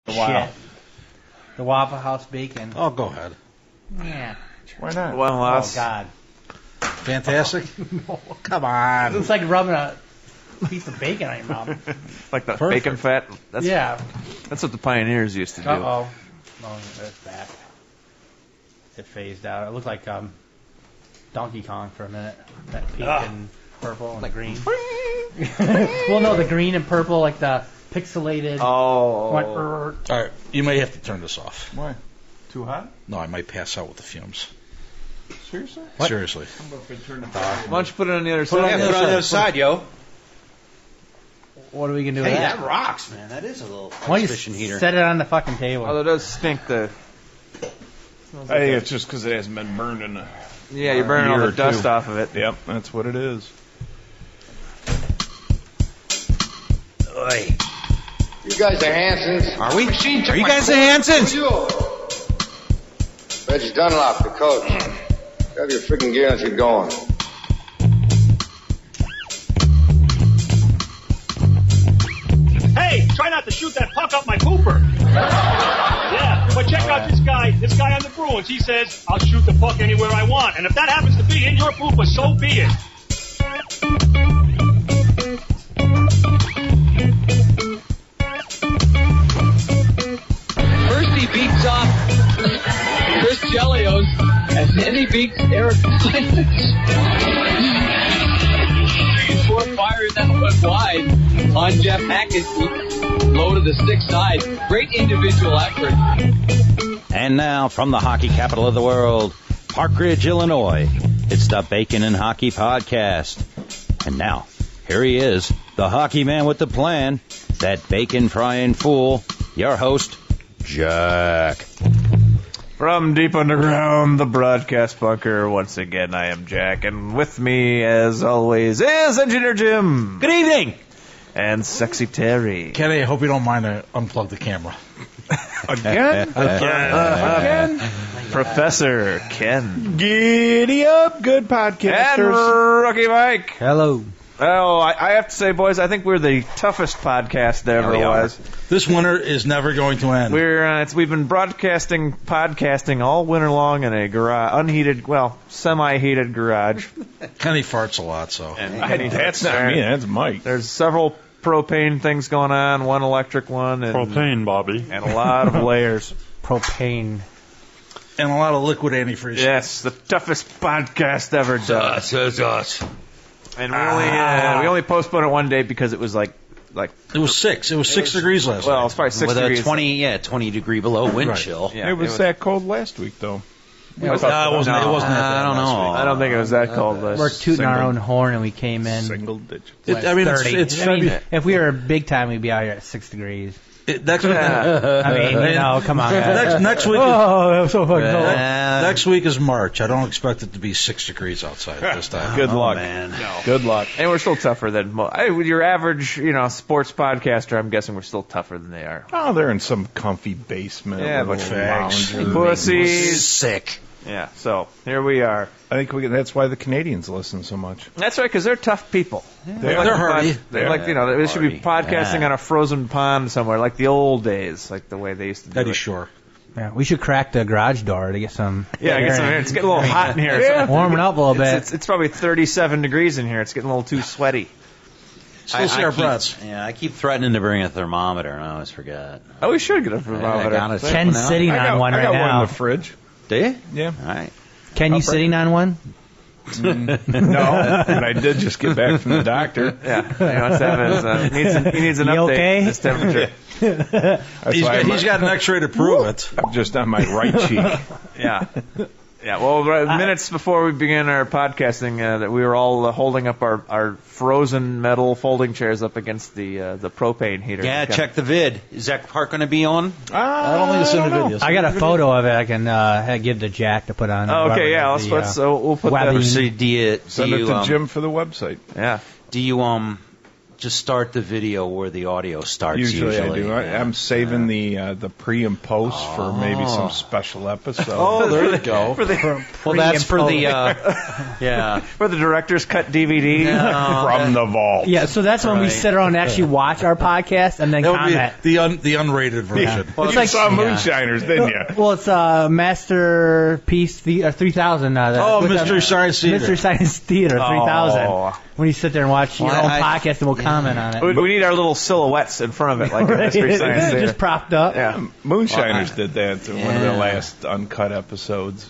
Wow. Shit. The Waffle House bacon. Oh, go ahead. Yeah. Why not? Well, Oh, God. Fantastic? Come on. It's like rubbing a piece of bacon on your mouth. Like the Perfect. bacon fat. Yeah. That's what the pioneers used to do. Uh-oh. Oh, it's back. It phased out. It looked like Donkey Kong for a minute. That pink and purple and green. Well, no, the green and purple, like the pixelated. Oh. Went, All right, you may have to turn this off. Why? Too hot? No, I might pass out with the fumes. Seriously? Seriously. Why don't you put it on the other Put it side? on the other side, yo. What are we going to do Hey, with that rocks, man. That is a little Why don't you suspicion heater. set it on the fucking table? Although it does stink the... I think it's just because it hasn't been burned in a Yeah, you're burning all year the or dust two. off of it. Yep, that's what it is. Oy. You guys are Hansons. Are we? Machine took Are you my guys the phone. Hansons? Who are you? Reggie Dunlop, the coach. Grab your freaking gear and let's get going. Hey, try not to shoot that puck up my pooper. Yeah, but check out this guy on the Bruins. He says, I'll shoot the puck anywhere I want. And if that happens to be in your pooper, so be it. First he beats off Chris Chelios, and then he beats Eric Before fires that went wide on Jeff Hackett, low to the stick side. Great individual effort. And now, from the hockey capital of the world, Park Ridge, Illinois, it's the Bacon and Hockey Podcast. And now, here he is, the hockey man with the plan, that bacon-frying fool, your host, Jack. From deep underground, the broadcast bunker, once again, I am Jack, and with me, as always, is Engineer Jim. Good evening. And Sexy Terry. Kenny, I hope you don't mind I unplug the camera. Again? Again? Professor Ken. Giddy up, good And podcasters. Rookie Mike. Hello. Oh, I have to say, boys, I think we're the toughest podcast there ever was. This winter is never going to end. We've been podcasting all winter long in a garage, unheated, well, semi-heated garage. Kenny farts a lot, so. That's not me, that's Mike. There's several propane things going on, one electric one, and Propane, Bobby. and a lot of layers. Propane. And a lot of liquid antifreeze. Yes, the toughest podcast ever done. And we only postponed it one day because it was like It was 6. It was 6 degrees last well, night. it's probably 6 With degrees. a 20 degree below wind Right. chill. Yeah, It was that cold last week, though. No, it wasn't. It wasn't that I bad don't last know. week. I don't think it was that cold. We're tooting our own horn and we came in. Single digits. I mean, 30. it's I mean, February. if we were big time, we'd be out here at 6 degrees. Next I mean, you know, come on, guys. next week. Oh, that was so fucking cold. Next week is March. I don't expect it to be 6 degrees outside this time. Good luck. Man. Good luck. And we're still tougher than with your average, sports podcaster. I'm guessing we're still tougher than they are. Oh, they're in some comfy basement. Yeah, little but fags. lounge. Pussies. Sick. Yeah. So here we are. I think that's why the Canadians listen so much. That's right, because they're tough people. They're hardy. They're like, they should be podcasting Yeah. on a frozen pond somewhere, like the old days, like the way they used to do Eddie it. Shore. Yeah, we should crack the garage door to get some Yeah, get some air. It's getting a little hot in here. warming up a little bit. It's probably 37 degrees in here. It's getting a little too sweaty. Still see our breaths. Yeah, I keep threatening to bring a thermometer, and I always forget. Oh, we should get a thermometer. I got it. Ken's sitting on one I right got now. one in the fridge. Do you? Yeah. All right. Ken, you sitting on one? No, but I did just get back from the doctor. Yeah, he wants to have his, he needs an You update. okay? His temperature. That's He's why got an X-ray to prove it. I'm just on my right cheek. Yeah. Yeah, well, minutes before we began our podcasting, that we were all holding up our frozen metal folding chairs up against the propane heater. Yeah, check the vid. Is that part going to be on? I don't think it's in the video. I got a photo of it I can give to Jack to put on. Oh, okay, yeah, we'll put that. Do you Send it to Jim for the website. Yeah. Do you just start the video where the audio starts. Usually I do. Yeah. I'm saving the pre and post for maybe some special episode. Oh, there you go. Well, that's for the For the director's cut DVD. From the vault. Yeah, so that's when we sit around and actually watch our podcast and then That would comment. be the unrated version. Well, It's you like- saw Moonshiners, didn't you? Well, it's Masterpiece 3000. Mystery Science Theater. Mystery Science Theater 3000. Oh. When you sit there and watch your Well, own I- podcast and we'll comment on it. We need our little silhouettes in front of it, like in Mystery Science Theater. Just propped up. Yeah. Moonshiners did that in one of the Yeah. last uncut episodes.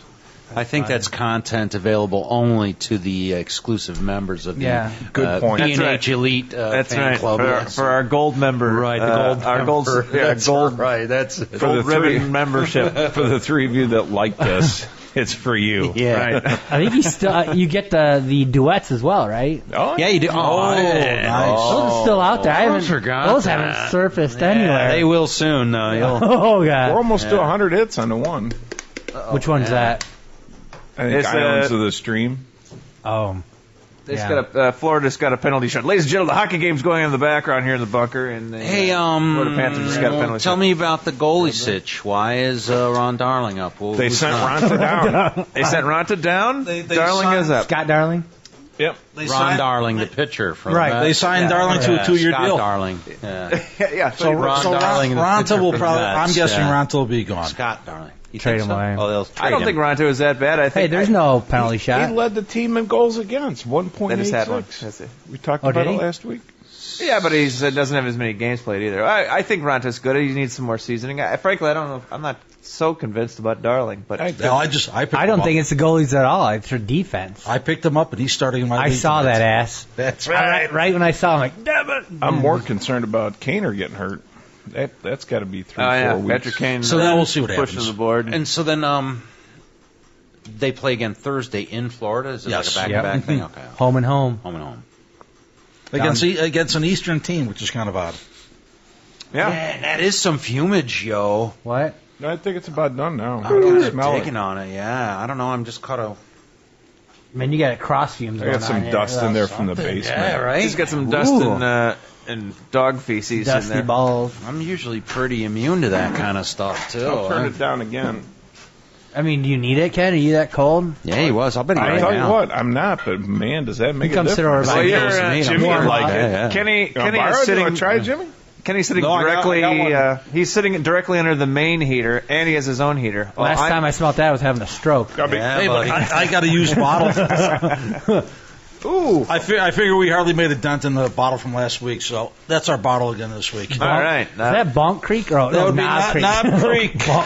I think that's content available only to the exclusive members of the Yeah. Good point. B&H That's right. Elite That's fan right. club. For our gold member. Right, the gold Our member. gold, That's gold, right. That's For gold the three- ribbon membership. For the three of you that like this, it's for you. yeah. Right. I think you still you get the duets as well, right? Oh, Yeah, you do. Oh, nice. Those are still out there. I haven't forgot those that. haven't surfaced Yeah, anywhere. they will soon. You'll Oh We're god. almost to 100 hits on the one. Which one's that? I think It's, Islands of the Stream. Oh. It's Yeah. got Florida's got a penalty shot. Ladies and gentlemen, the hockey game's going on in the background here in the bunker. And the, Hey, Florida Panthers just got a penalty tell shot. me about the goalie sitch. Why is Ron Darling up? Well, They who's sent not? Ronta down. They sent Ronta down. They Darling signed is up. Scott Darling? Yep. Ron Darling, the pitcher from Right. They signed Darling to a 2-year Scott deal. Darling. Yeah. Yeah. So Ron Darling and the Ronta pitcher will for the probably. Mets, I'm guessing yeah. Ronta will be gone. Scott Darling. You Trade think him so? away. Oh, they'll trade I don't him. think Ronta was that bad. I think Hey, there's no penalty He shot. led the team in goals against, They just had one. 1.86. That's it. We talked Oh, about did it he? last week. Yeah, but he doesn't have as many games played either. I think Ronta's good. He needs some more seasoning. Frankly, I don't know. I'm not so convinced about Darling, but I picked I don't him think up. it's the goalies at all. It's their defense. I picked him up, and he's starting in my I league saw tonight. that ass. That's Right when I saw him, like, damn it. I'm more concerned about Kaner getting hurt. That's got to be 3-4 yeah, weeks. Patrick Kane. So then we'll see what pushing happens. the board. And so then they play again Thursday in Florida? Is it Yes. like a back-to-back thing? Okay. Home and home. Home and home. against an Eastern team, which is kind of odd. yeah. Man, that is some fumage, yo. What? I think it's about done now. I I'm don't kind of smell digging it. on it, yeah. I don't know. I'm just caught a... Man, you got cross fumes I going got some on here. dust in there from the basement. Yeah, right? He's got some dust and dog feces Dusty in there. balls. I'm usually pretty immune to that kind of stuff, too. I'll turn it down again. I mean, do you need it, Ken? Are you that cold? Yeah, he was. I'll bet he I right tell now. you what, I'm not, but man, does that make a come sit over difference? by Well, me. you're, Jimmy, Jimmy I'm would like yeah, it. yeah. Kenny You want is borrow it? You sitting. want to try it, Jimmy? Kenny's sitting No, I got directly. He's sitting directly under the main heater, and he has his own heater. Well, Last time I smelled that, I was having a stroke. Gotta be- Yeah, Hey, but buddy. I got to use bottles. Ooh. I figure we hardly made a dent in the bottle from last week, so that's our bottle again this week. all right. Is that Bonk Creek or That would be Knob Creek? Knob Creek. small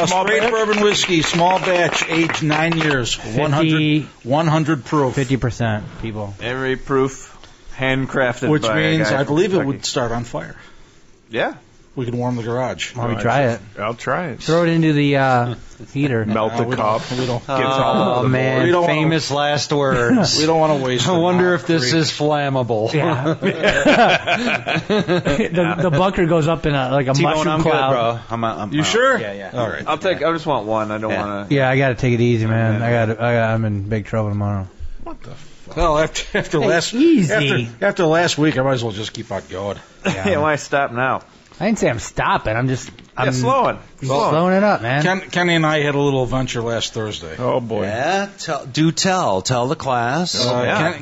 Straight batch? bourbon whiskey, small batch, aged 9 years, 100 proof. 50% people. Every proof, handcrafted. Which by a means guy I from believe it Kentucky. would start on fire. Yeah. We can warm the garage. Why don't we try it? I'll try it. Throw it into the heater. Melt the we cup. don't- we don't- Gets all over Oh, the man. We don't wanna- Famous last words. We don't want to waste. I it. wonder if this is flammable. Yeah. the bunker goes up in a T-Bone, mushroom I'm cloud. good, bro. I'm You sure? Yeah, yeah. All right. I just want one. I don't want to. Yeah, I got to take it easy, man. I'm in big trouble tomorrow. Well, after last easy. after last week, I might as well just keep on going. Yeah, why stop now? I didn't say I'm stopping. I'm Slowing. slowing it up, man. Kenny and I had a little adventure last Thursday. Oh, boy. Yeah, tell the class.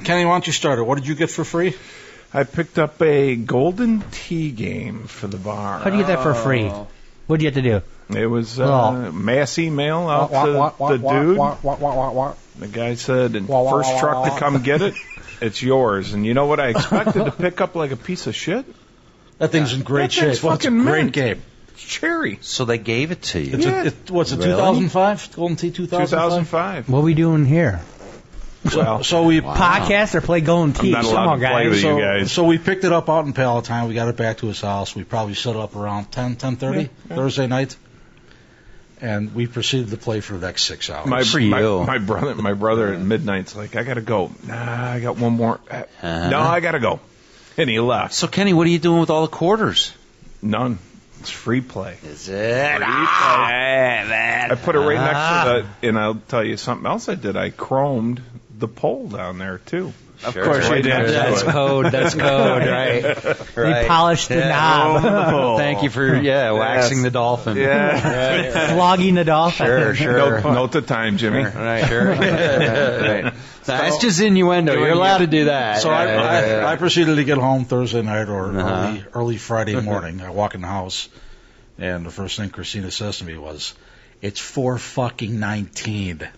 Kenny, why don't you start it? What did you get for free? I picked up a golden tea game for the bar. How'd you get that for free? What'd you have to do? It was Oh. mass email out to the dude. The guy said, first truck to come get it, it's yours. And you know what I expected to pick up like a piece of shit? That thing's in great That thing's shape. Well, it's a fucking great mint. game. It's cherry. So they gave it to you. What's it, Really? 2005? Golden Tea 2005? 2005. What are we doing here? Well, So we Podcast or play Golden Tea? not Come allowed on, to play guys. with you guys. So we picked it up out in Palatine. We got it back to his house. We probably set it up around 10:30 Thursday night, and we proceeded to play for the next 6 hours. my brother at midnight's like, I gotta go. Nah, I got one more. No, I gotta go. And he left. So, Kenny, what are you doing with all the quarters? None. It's free play. Is it? I put it right next to the, and I'll tell you something else I did. I chromed the pole down there too. Of course you did. That's code. That's code, right? They polished the knob. Thank you for waxing the dolphin. Yeah. Flogging the dolphin. Sure. Note the time, Jimmy. Right. Sure. Right. That's just innuendo. You're allowed to do that. So I proceeded to get home Thursday night or early Friday morning. I walk in the house, and the first thing Christina says to me was, "It's 4:19."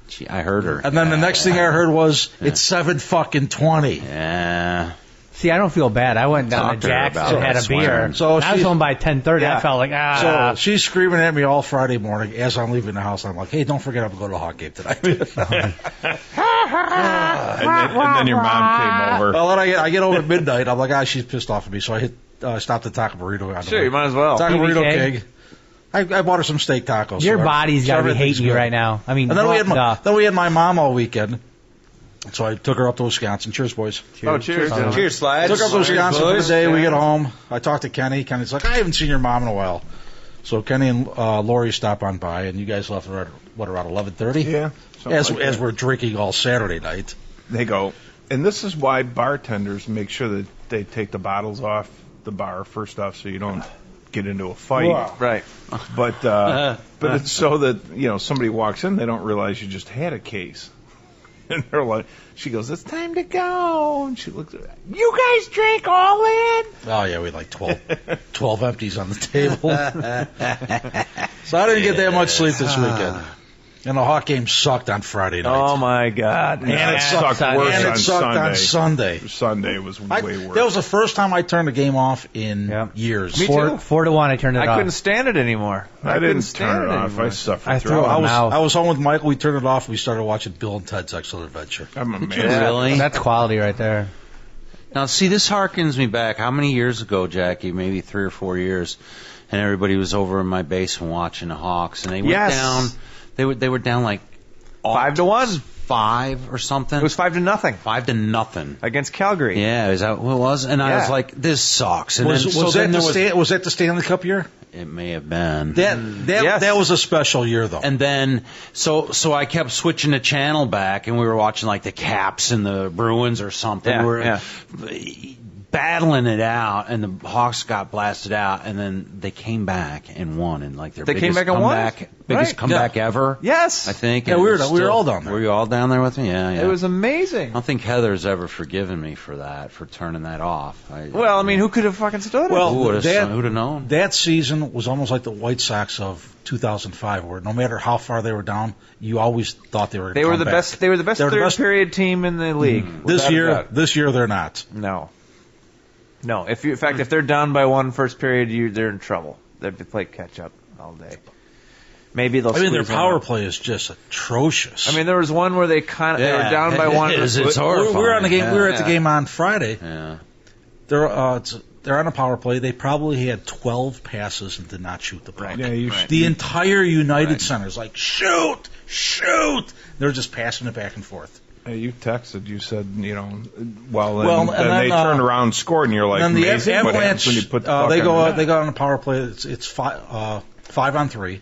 Gee, I heard her. And then the next thing I heard was, "It's 7:20." Yeah. See, I don't feel bad. I went down to Jack's and had a beer. So I was home by 10:30. Yeah. I felt like, So she's screaming at me all Friday morning as I'm leaving the house. I'm like, "Hey, don't forget I'm going to go to a hockey game tonight." and then your mom came over. Well, then I get home at midnight. I'm like, she's pissed off at me. So I stopped at Taco Burrito. Sure, you might as well. Taco Burrito BBK? King. I bought her some steak tacos. your so body's got to be everything's hating you good. right now. I mean, And then what we had my mom all weekend. So I took her up to Wisconsin. Cheers, boys. Oh, cheers. Cheers, lads. Took her up to Wisconsin for the boys. day. We get home. I talked to Kenny. Kenny's like, "I haven't seen your mom in a while." So Kenny and Lori stop on by, and you guys left around 11:30? Yeah. As we're drinking all Saturday night. They go, and this is why bartenders make sure that they take the bottles off the bar first off, so you don't get into a fight. Wow. Right. But it's so that somebody walks in, they don't realize you just had a case, and they're like, she goes, "It's time to go," and she looks at her, "You guys drank all in?" Oh, yeah, we had like 12 empties on the table. So I didn't get that much sleep this weekend. And the Hawk game sucked on Friday night. Oh, my God. And it sucked worse on Sunday. Sunday was way worse. That was the first time I turned the game off in years. Me too. 4-1, I turned it off. I couldn't stand it anymore. I didn't turn it off. I suffered I through threw it. it out. I was home with Michael. We turned it off. We started watching Bill and Ted's Excellent Adventure. I'm amazed. Really? That's quality right there. Now, see, this harkens me back. How many years ago, Jackie? Maybe 3 or 4 years. And everybody was over in my basement watching the Hawks. And they went down. They were down like 5-1. 5 or something. It was 5-0 5-0 against Calgary. Yeah, is that what it was? And I was like, "This sucks." And Was then, was that the Stanley Cup year? It may have been. That was a special year, though. And then, so I kept switching the channel back, and we were watching like the Caps and the Bruins or something. Yeah, we were battling it out, and the Hawks got blasted out, and then they came back and won, and like their biggest comeback ever. Yes, I think. Yeah, we were all down there. Were you all down there with me? Yeah. It was amazing. I don't think Heather's ever forgiven me for that, for turning that off. Well, I mean, who could have fucking stood it? Well, who'd have known? That season was almost like the White Sox of 2005, where no matter how far they were down, you always thought they were. They were the best. They were the best third period team in the league. This year they're not. No. In fact, if they're down by one first period, they're in trouble. They have to play catch up all day. Maybe they'll. Their power play is just atrocious. I mean, there was one where they were down by one. It's horrifying. We were on the game. We were at the game on Friday. Yeah. They're on a power play. They probably had 12 passes and did not shoot the puck. Yeah, the entire United Center is like, shoot! They're just passing it back and forth. Hey, you texted. You said, then they turned around and scored, and you're like, and then the amazing. What happens when you put the puck they go on they go on a power play. It's 5-on-3.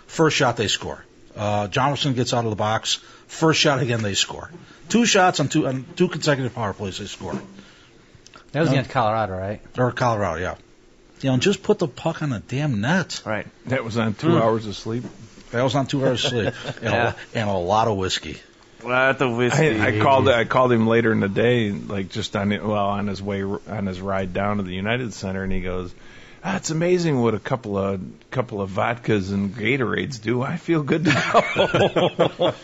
First shot they score. Johnson gets out of the box. First shot again they score. 2 shots on two consecutive power plays they score. That was against Colorado, right? Or Colorado, yeah. Just put the puck on the damn net. Right. That was on 2 hours of sleep. That was on 2 hours of sleep and a lot of whiskey. What the whiskey? I called him later in the day, like just on his ride down to the United Center, and he goes, "It's amazing what a couple of vodkas and Gatorades do. I feel good to go."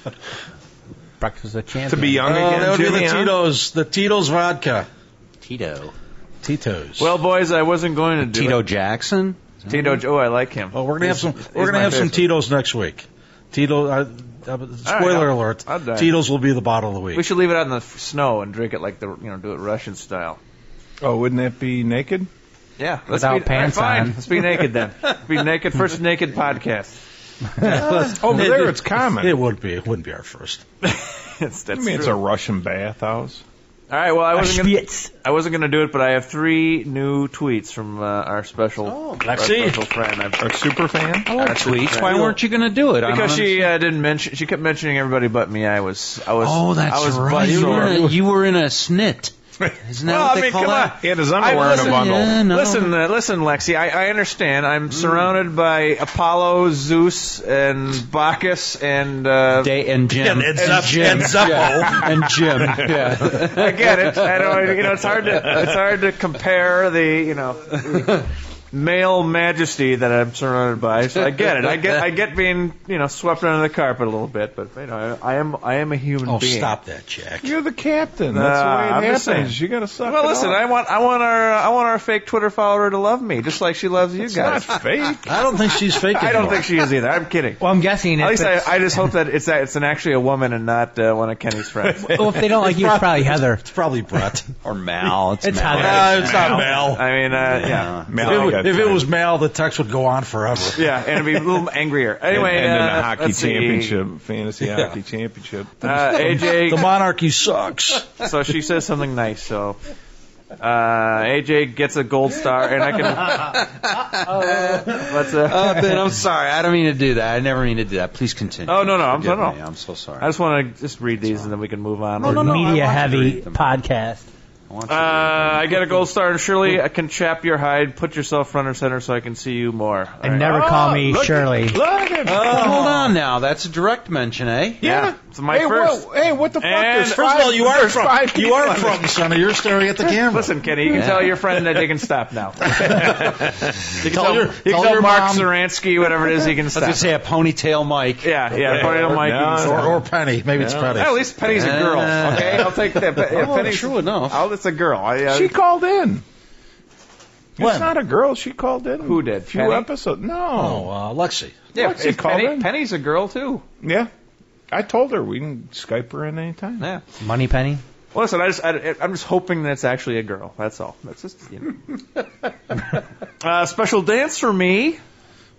Breakfast of champions. To be young again, that would Jimmy, be the Tito's vodka. Tito's. Well, boys, I wasn't going to do Tito it. Jackson. Oh, I like him. Oh, we're gonna have some Tito's next week. Spoiler alert: Tito's will be the bottle of the week. We should leave it out in the snow and drink it like do it Russian style. Oh, wouldn't that be naked? Yeah, without pants on. Let's be naked then. Be naked. First naked podcast. Over there, it's common. It wouldn't be our first. It's a Russian bathhouse. All right, well, I wasn't going to do it, but I have 3 new tweets from our special friend, our super fan. I like tweets. Why weren't you going to do it? Because she didn't mention. She kept mentioning everybody but me. I was. Oh, that's right. You were in a snit. Isn't that what they call that? He had his underwear in a bundle. Yeah, no. Listen, Lexi. I understand. I'm surrounded by Apollo, Zeus, and Bacchus, and Jim. And Zeppo. And Jim. Yeah. I get it. I know. It's hard to compare the male majesty that I'm surrounded by. So I get it. I get being swept under the carpet a little bit, but I am a human being. Oh, stop that, Jack. You're the captain. That's the way it happens. You got to suck. Well, it listen. up. I want our fake Twitter follower to love me, just like she loves you guys. It's not fake. I don't think she's fake anymore. I don't think she is either. I'm kidding. Well, I'm guessing. At least I just hope that it's actually a woman and not one of Kenny's friends. Well, if they don't like you, it's probably Heather. It's probably Brett. Or Mal. It's Mal. Heather. It's not Mal. I mean, yeah. Mal If it was Mal, the text would go on forever. Yeah, and it'd be a little angrier. Anyway, and then the hockey let's see. championship, fantasy hockey championship. AJ. The monarchy sucks. So she says something nice. So AJ gets a gold star, and I can. What's Ben, I'm sorry. I don't mean to do that. I never mean to do that. Please continue. Oh no, Forgive no. me. I'm so sorry. I just want to just read these, and then we can move on. Media-heavy podcast. I I get a gold star, and Shirley, I can chap your hide, put yourself front or center so I can see you more. And never call me Shirley. Look at hold on now. That's a direct mention, eh? Yeah. It's my first. What the fuck? And- First of all, you are front and center. You're staring at the camera. Listen, Kenny, you can tell your friend that they can stop now. You can Tell your Mark mom. Zaransky, whatever it is, he can I was stop. going to say a ponytail Mike. Yeah, ponytail Mike. No, you can stop. or Penny. Maybe it's Penny. At least Penny's a girl. Okay, I'll take that. Penny's true enough. Oh, it's a girl. She called in. When? It's not a girl. She called in. Who did? A few Penny? episodes. No. Oh, Lexi. Yeah, Lexi called in. Penny's a girl too. Yeah. I told her we can Skype her in anytime. Yeah. Money Penny. Well, listen, I'm just hoping that it's actually a girl. That's all. That's just special dance for me.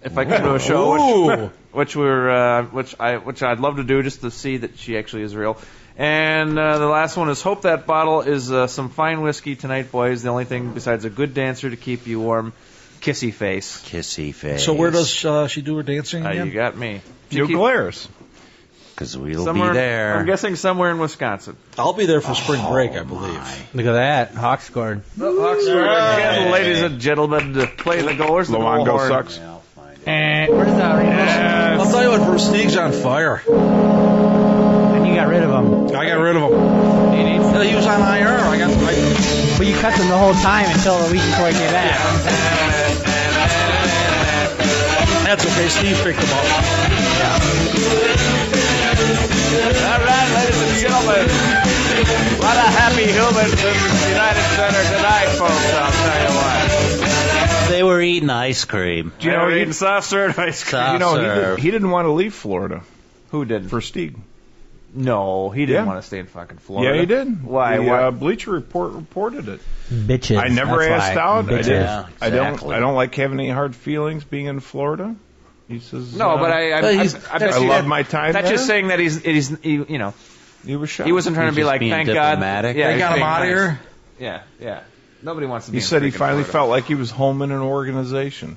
If I come to a show, which I'd love to do just to see that she actually is real. And the last one is hope that bottle is some fine whiskey tonight, boys. The only thing besides a good dancer to keep you warm, kissy face. Kissy face. So where does she do her dancing again? You got me. New Glarus. Because we'll be there. I'm guessing somewhere in Wisconsin. I'll be there for spring break, I believe. Look at that. Hawks scored. Hawks again, ladies and gentlemen, to play the goal. Where's the goal Luongo horn? sucks. Yeah, I'll find it. Where's the I'll tell you what, Bruce Teague's on fire. And you got rid of him. I got rid of him. He was on IR. But you kept him the whole time until a week before he came back. That's okay. Steve picked him up. All right, ladies and gentlemen. A lot of happy humans in the United Center tonight, folks, I'll tell you what. They were eating ice cream. Do you know eating soft serve ice cream? Soft You know, serve. he didn't want to leave Florida Who didn't? for Stieg. No, he didn't Yeah. want to stay in fucking Florida. Yeah, he did. Why? The, Why? Bleacher Report reported it. Bitches. I never That's asked why. out. Bitches. Yeah, I exactly. don't like having any hard feelings being in Florida. He says. No, but I bet I you love my time That's there. just saying that he He was shocked. he wasn't trying to be just like, being thank God. diplomatic. Yeah, They he's got him being out of nice. here. Yeah. Nobody wants to be He in said he freaking finally Florida. felt like he was home in an organization.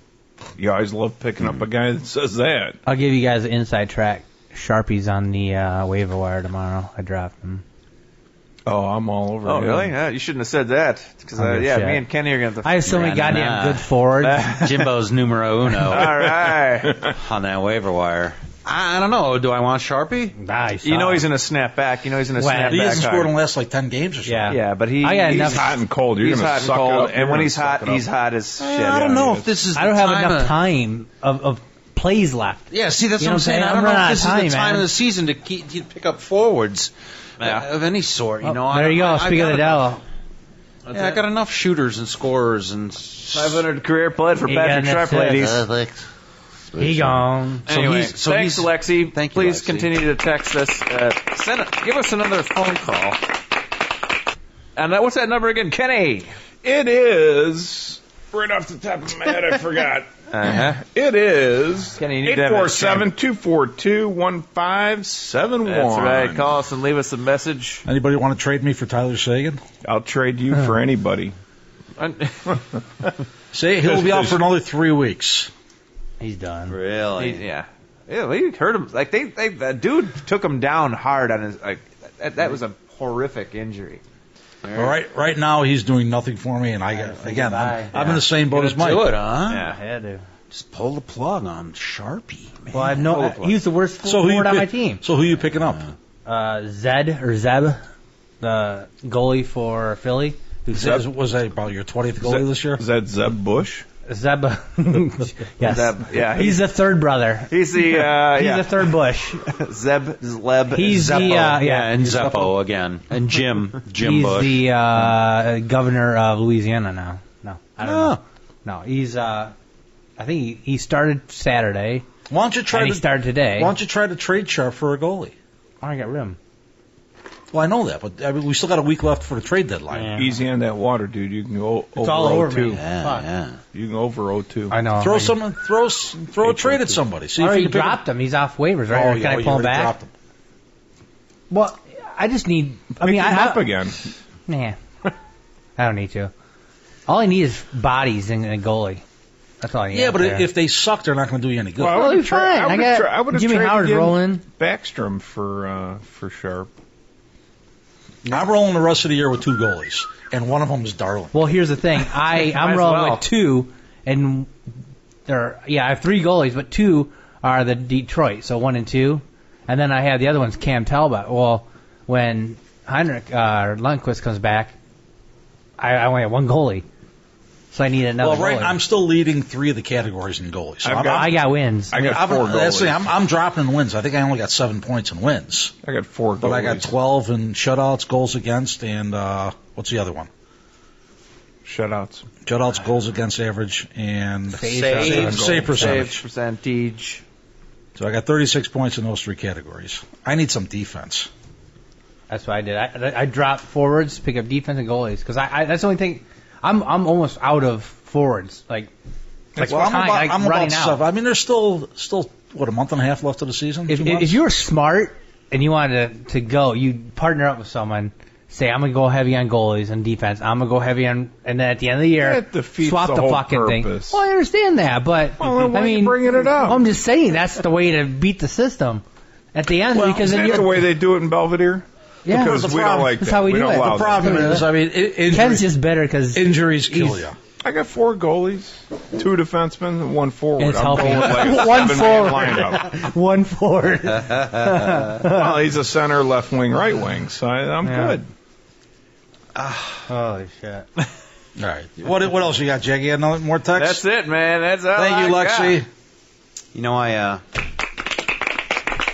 You always love picking up a guy that says that. I'll give you guys an inside track. Sharpies on the waiver wire tomorrow. I dropped them. Oh, I'm all over. Oh, him. really? Yeah, you shouldn't have said that. Because, Oh, good shit. me and Kenny are going to have to... I have so many goddamn good forwards. Jimbo's numero uno All right. on that waiver wire. I don't know. Do I want Sharpie? Nice. You know he's in a snapback. You know he's in a Well, snapback. He hasn't hard. scored in the last like 10 games or something. Yeah. Yeah, but I got He's enough. hot and cold. You're he's gonna hot and suck cold, it up. and You're when gonna he's suck hot, it he's up. hot as shit. I don't know if this is. I don't have time enough of- time of plays left. Yeah, see, that's You what know I'm saying. what I I'm don't know running if out this of time, is the time man. of the season to pick up forwards of any sort. You know, There you go. Speak of the devil. Yeah, I got enough shooters and scorers and 500 career play for He Patrick got Sharp, an ladies. He gone. Anyway, so thanks, he's- Lexi. Thank you, Please Lexi. continue to text us. Give us another phone call. And what's that number again? Kenny. It is right off the top of my head. I forgot. It is Kenny, you need to have that 847-242-1571. That's right. Call us and leave us a message. Anybody want to trade me for Tyler Sagan? I'll trade you for anybody. Say he'll be out for another 3 weeks. He's done. Really? Yeah, we heard him. Like the dude took him down hard on his. Like that was a horrific injury. All right now he's doing nothing for me, and I'm in the same boat as Mike. Do it, huh? Yeah, I had to. Just pull the plug on Sharpie, man. Well, I know he's the worst forward on my team. So who are you picking up? Zeb, the goalie for Philly. Was that about your 20th goalie this year? Is that Zeb Bush? Zeb, yes. Zeb, yeah, he's the third brother. He's the he's the third Bush. Zeb. He's Zeppo. the and Zeppo again, and Jim he's Bush. He's the governor of Louisiana now. No, I don't know. No, he's I think he started Saturday. Why don't you try? He started today. Why don't you try to trade Sharp for a goalie? Why don't I get rid of him? Well, I know that, but we still got a week left for the trade deadline. Yeah. Easy on that water, dude. You can go It's over all over 0-2. me. Yeah. You can over 0-2. I know. Throw a trade at somebody. See I if already you can dropped him. He's off waivers, right? Oh, Or can I you pull him already back? dropped him. Well, I just need. I Pick mean, him up again. Nah, I don't need to. All I need is bodies and a goalie. That's all I need. Yeah, out but there. if they suck, they're not going to do you any good. Well, I Well, would've he's fine. I got Jimmy Howard's rolling. Backstrom for Sharp. Uh-huh. I'm rolling the rest of the year with 2 goalies, and one of them is Darling. Well, here's the thing. I'm rolling with 2, and I have 3 goalies, but 2 are the Detroit, so 1 and 2, and then I have the other one's Cam Talbot. Well, when Heinrich Lundqvist comes back, I only have 1 goalie, so I need another. Well, right, goalie. I'm still leading 3 of the categories in goalies. So I got wins. I got 4 goalies. That's the thing, I'm dropping in wins. I think I only got 7 points in wins. I got 4 goalies. But I got 12 in shutouts, goals against, and what's the other one? Shutouts. Shutouts, goals against average, and Save percentage. percentage. So I got 36 points in those 3 categories. I need some defense. That's what I did. I dropped forwards, pick up defense and goalies because that's the only thing. I'm almost out of forwards. I'm running running out. out. I mean, there's still what, a month and a half left of the season? 2 months? If you were smart and you wanted to go, you'd partner up with someone. Say, I'm going to go heavy on goalies and defense. I'm going to go heavy on, and then at the end of the year, That defeats swap the the whole fucking purpose. thing. Well, I understand that, but Well, then why I are you mean, bringing it up? well, I'm just saying that's the way to beat the system. At the end, because then That's the way they do it in Belvedere? yeah, Because we don't like that's that. how we do don't it. allow The problem that. is, I mean, Ken's just better because injuries kill you. I got 4 goalies, 2 defensemen, and 1 forward. It's I'm going with helping. like a One 7-man forward. lineup. 1 forward. Well, he's a center, left wing, right wing, so I'm good. Holy shit. All right. What else you got, Jackie? No more text? That's it, man. That's all Thank you, I Lexi. got. You know, I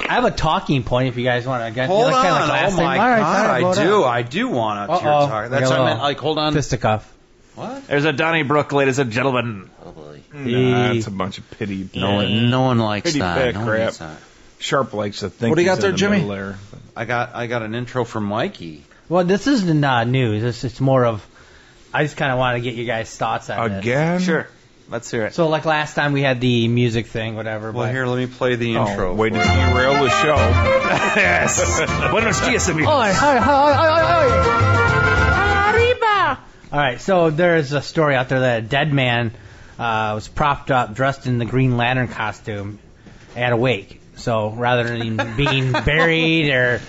have a talking point if you guys want to get. hold like, on. Kind of like Oh my God, I do want to Uh-oh. talk. That's what I meant. Like, hold on. Fisticuff. What? There's a Donnybrook, ladies and gentlemen. Oh, boy. Nah, that's a bunch of pity. No one likes Pity that. fat No one crap. likes that. Sharp likes to think. What do you he's got there, in the Jimmy? middle there. I got an intro from Mikey. Well, this isn't news. It's more of. I just kind of want to get you guys' thoughts on this. Again? Sure. Let's hear it. So, like last time, we had the music thing, whatever. Well, but here, let me play the intro. Way to derail the show. Yes. Buenos dias, amigos. All right, so there's a story out there that a dead man was propped up, dressed in the Green Lantern costume at a wake. So rather than being buried or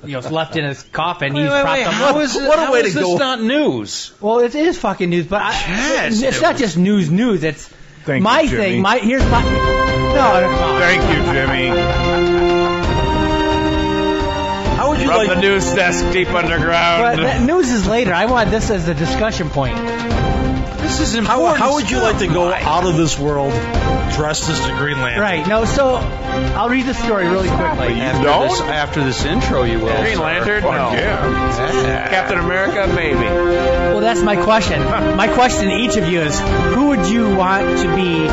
left in his coffin, he's propped up. How is this not news? Well, it is fucking news, but it's not just news. It's Thank my you, Jimmy. thing. Here's my. No, Thank you, Jimmy. How would you From like the news desk deep underground. but that news is later. I want this as a discussion point. This is important. How would you like to go out of this world dressed as the Green Lantern? Right. No, so I'll read the story really quickly. After this intro, you will. Green sir. Lantern? Fuck No. yeah. Captain America? Maybe. Well, that's my question. My question to each of you is, who would you want to be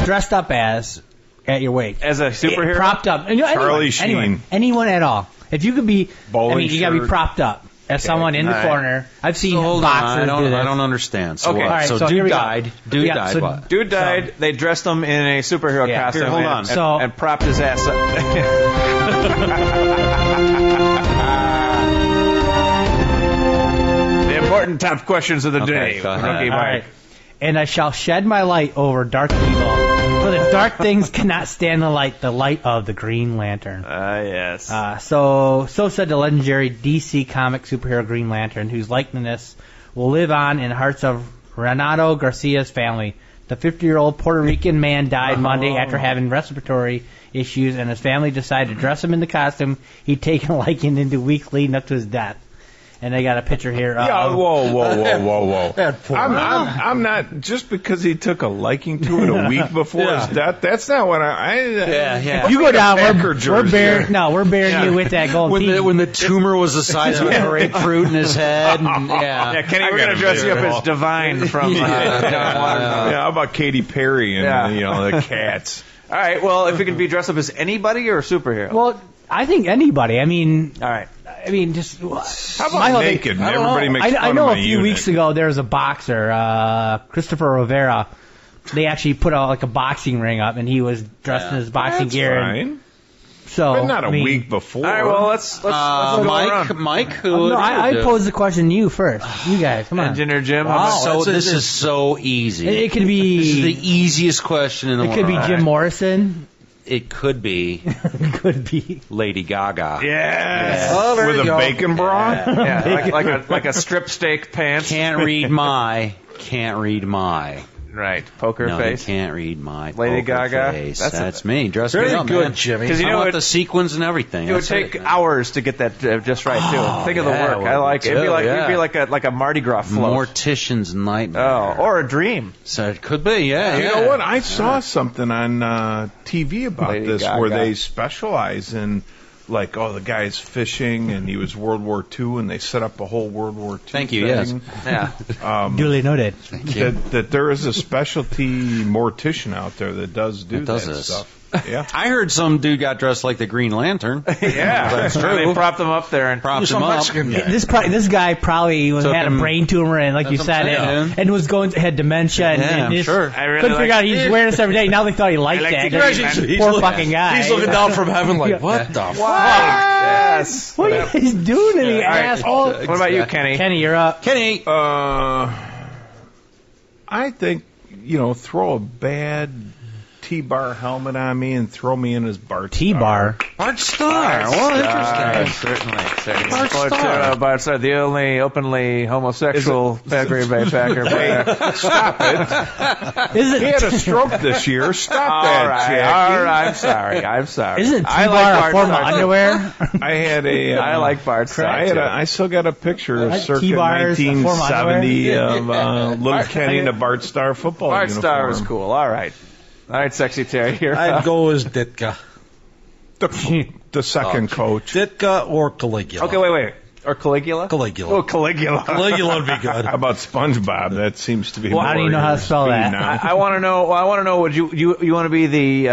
dressed up as at your wake? As a superhero? Propped up. Charlie Sheen. Anyone at all. If you could be, Bowling you got to be shirt. propped up. as someone in the corner. I've seen boxers do this. I don't understand. So, Okay. what? All right, So so here dude we go. died. Dude Yeah, died. so- What? Dude died. They dressed him in a superhero costume. Here, hold on. And propped his ass up. The important top questions of the day. go ahead. Rookie All Mike. right. And I shall shed my light over dark evil. For the dark things cannot stand the light of the Green Lantern. Yes. So said the legendary DC comic superhero Green Lantern, whose likeness will live on in the hearts of Renato Garcia's family. The 50-year-old Puerto Rican man died Monday after having respiratory issues, and his family decided to dress him in the costume he'd taken a liking into weeks leading up to his death. And I got a picture here. Yeah, whoa. I'm not, just because he took a liking to it a week before his death, that's not what If you go down, we're burying you with that gold teeth. When the tumor was the size of a grapefruit in his head. Yeah, Kenny, we're going to dress you up as Divine from John Waters. How about Katy Perry and the Cats? All right, well, if you can be dressed up as anybody or a superhero? Well, I think anybody. I mean, all right. Just how about naked? Everybody makes fun I know of a my few unit. weeks ago there was a boxer, Christopher Rivera. They actually put out like a boxing ring up, and he was dressed in his boxing gear. Fine. So, but not a week before. All right, well, let's go around. Mike, who? No, I posed the question to you first. You guys, come on. Engineer Jim. This is so easy. It could be. This is the easiest question in the world. It could be Jim Morrison. It could be. Could be Lady Gaga. Yes. Oh, there with you a go. bacon bra. Yeah, like a strip steak pants. Can't read my. Right, poker No, face. you can't read my Lady poker Gaga. face. That's That's me. Dress Very me up, good, man. Jimmy. Because I want the sequins and everything. It would That's take it. hours to get that just right too. Think of the yeah, work. well, I like it'd be too, like yeah. it'd be like a Mardi Gras float. Mortician's nightmare. Oh, or a dream. So it could be, yeah. You know what? I saw something on TV about Lady this Gaga. where they specialize in, like, the guy's fishing and he was World War II and they set up a whole World War II Thank you, thing. yes. Yeah. duly noted. That there is a specialty mortician out there that does do does that this. stuff. Yeah. I heard some dude got dressed like the Green Lantern. Yeah, That's true. They propped them up there and Propped him up. Mexican guy. This guy probably Took had a him- brain tumor and, like you That's what said, I'm saying. and was had dementia. Yeah, and I'm just sure. I really couldn't figure out like- he's wearing this every day. Now they thought he liked like that. the Green Poor fucking guy. He's looking down from heaven like, what the fuck? Yes. What are you doing to me, All right. asshole? What about you, Kenny? Kenny, you're up. Kenny. I think, throw a bad T-bar helmet on me and throw me in as Bart T-bar. Bart Starr. Well, interesting. Certainly. Bart Starr. Bart Starr, the only openly homosexual Green Bay Packer player. Stop it. He had a stroke this year. Stop that, Jackie. All right, I'm sorry. Isn't I T-bar like a Bart form of Starr. underwear? I had a. I like Bart Starr. I still got a picture of Like circa T-bars, a form of 1970 underwear? of little Kenny in a Bart Starr football Bart uniform. Starr was cool. All right, Sexy Terry. Here. I'd go as Ditka. The second coach. Ditka or Caligula. Okay, wait. Or Caligula? Caligula. Oh, Caligula. Caligula would be good. How about SpongeBob? That seems to be. Well, how do you know how to spell that? I want to know. Well, I want to know. Would you want to be the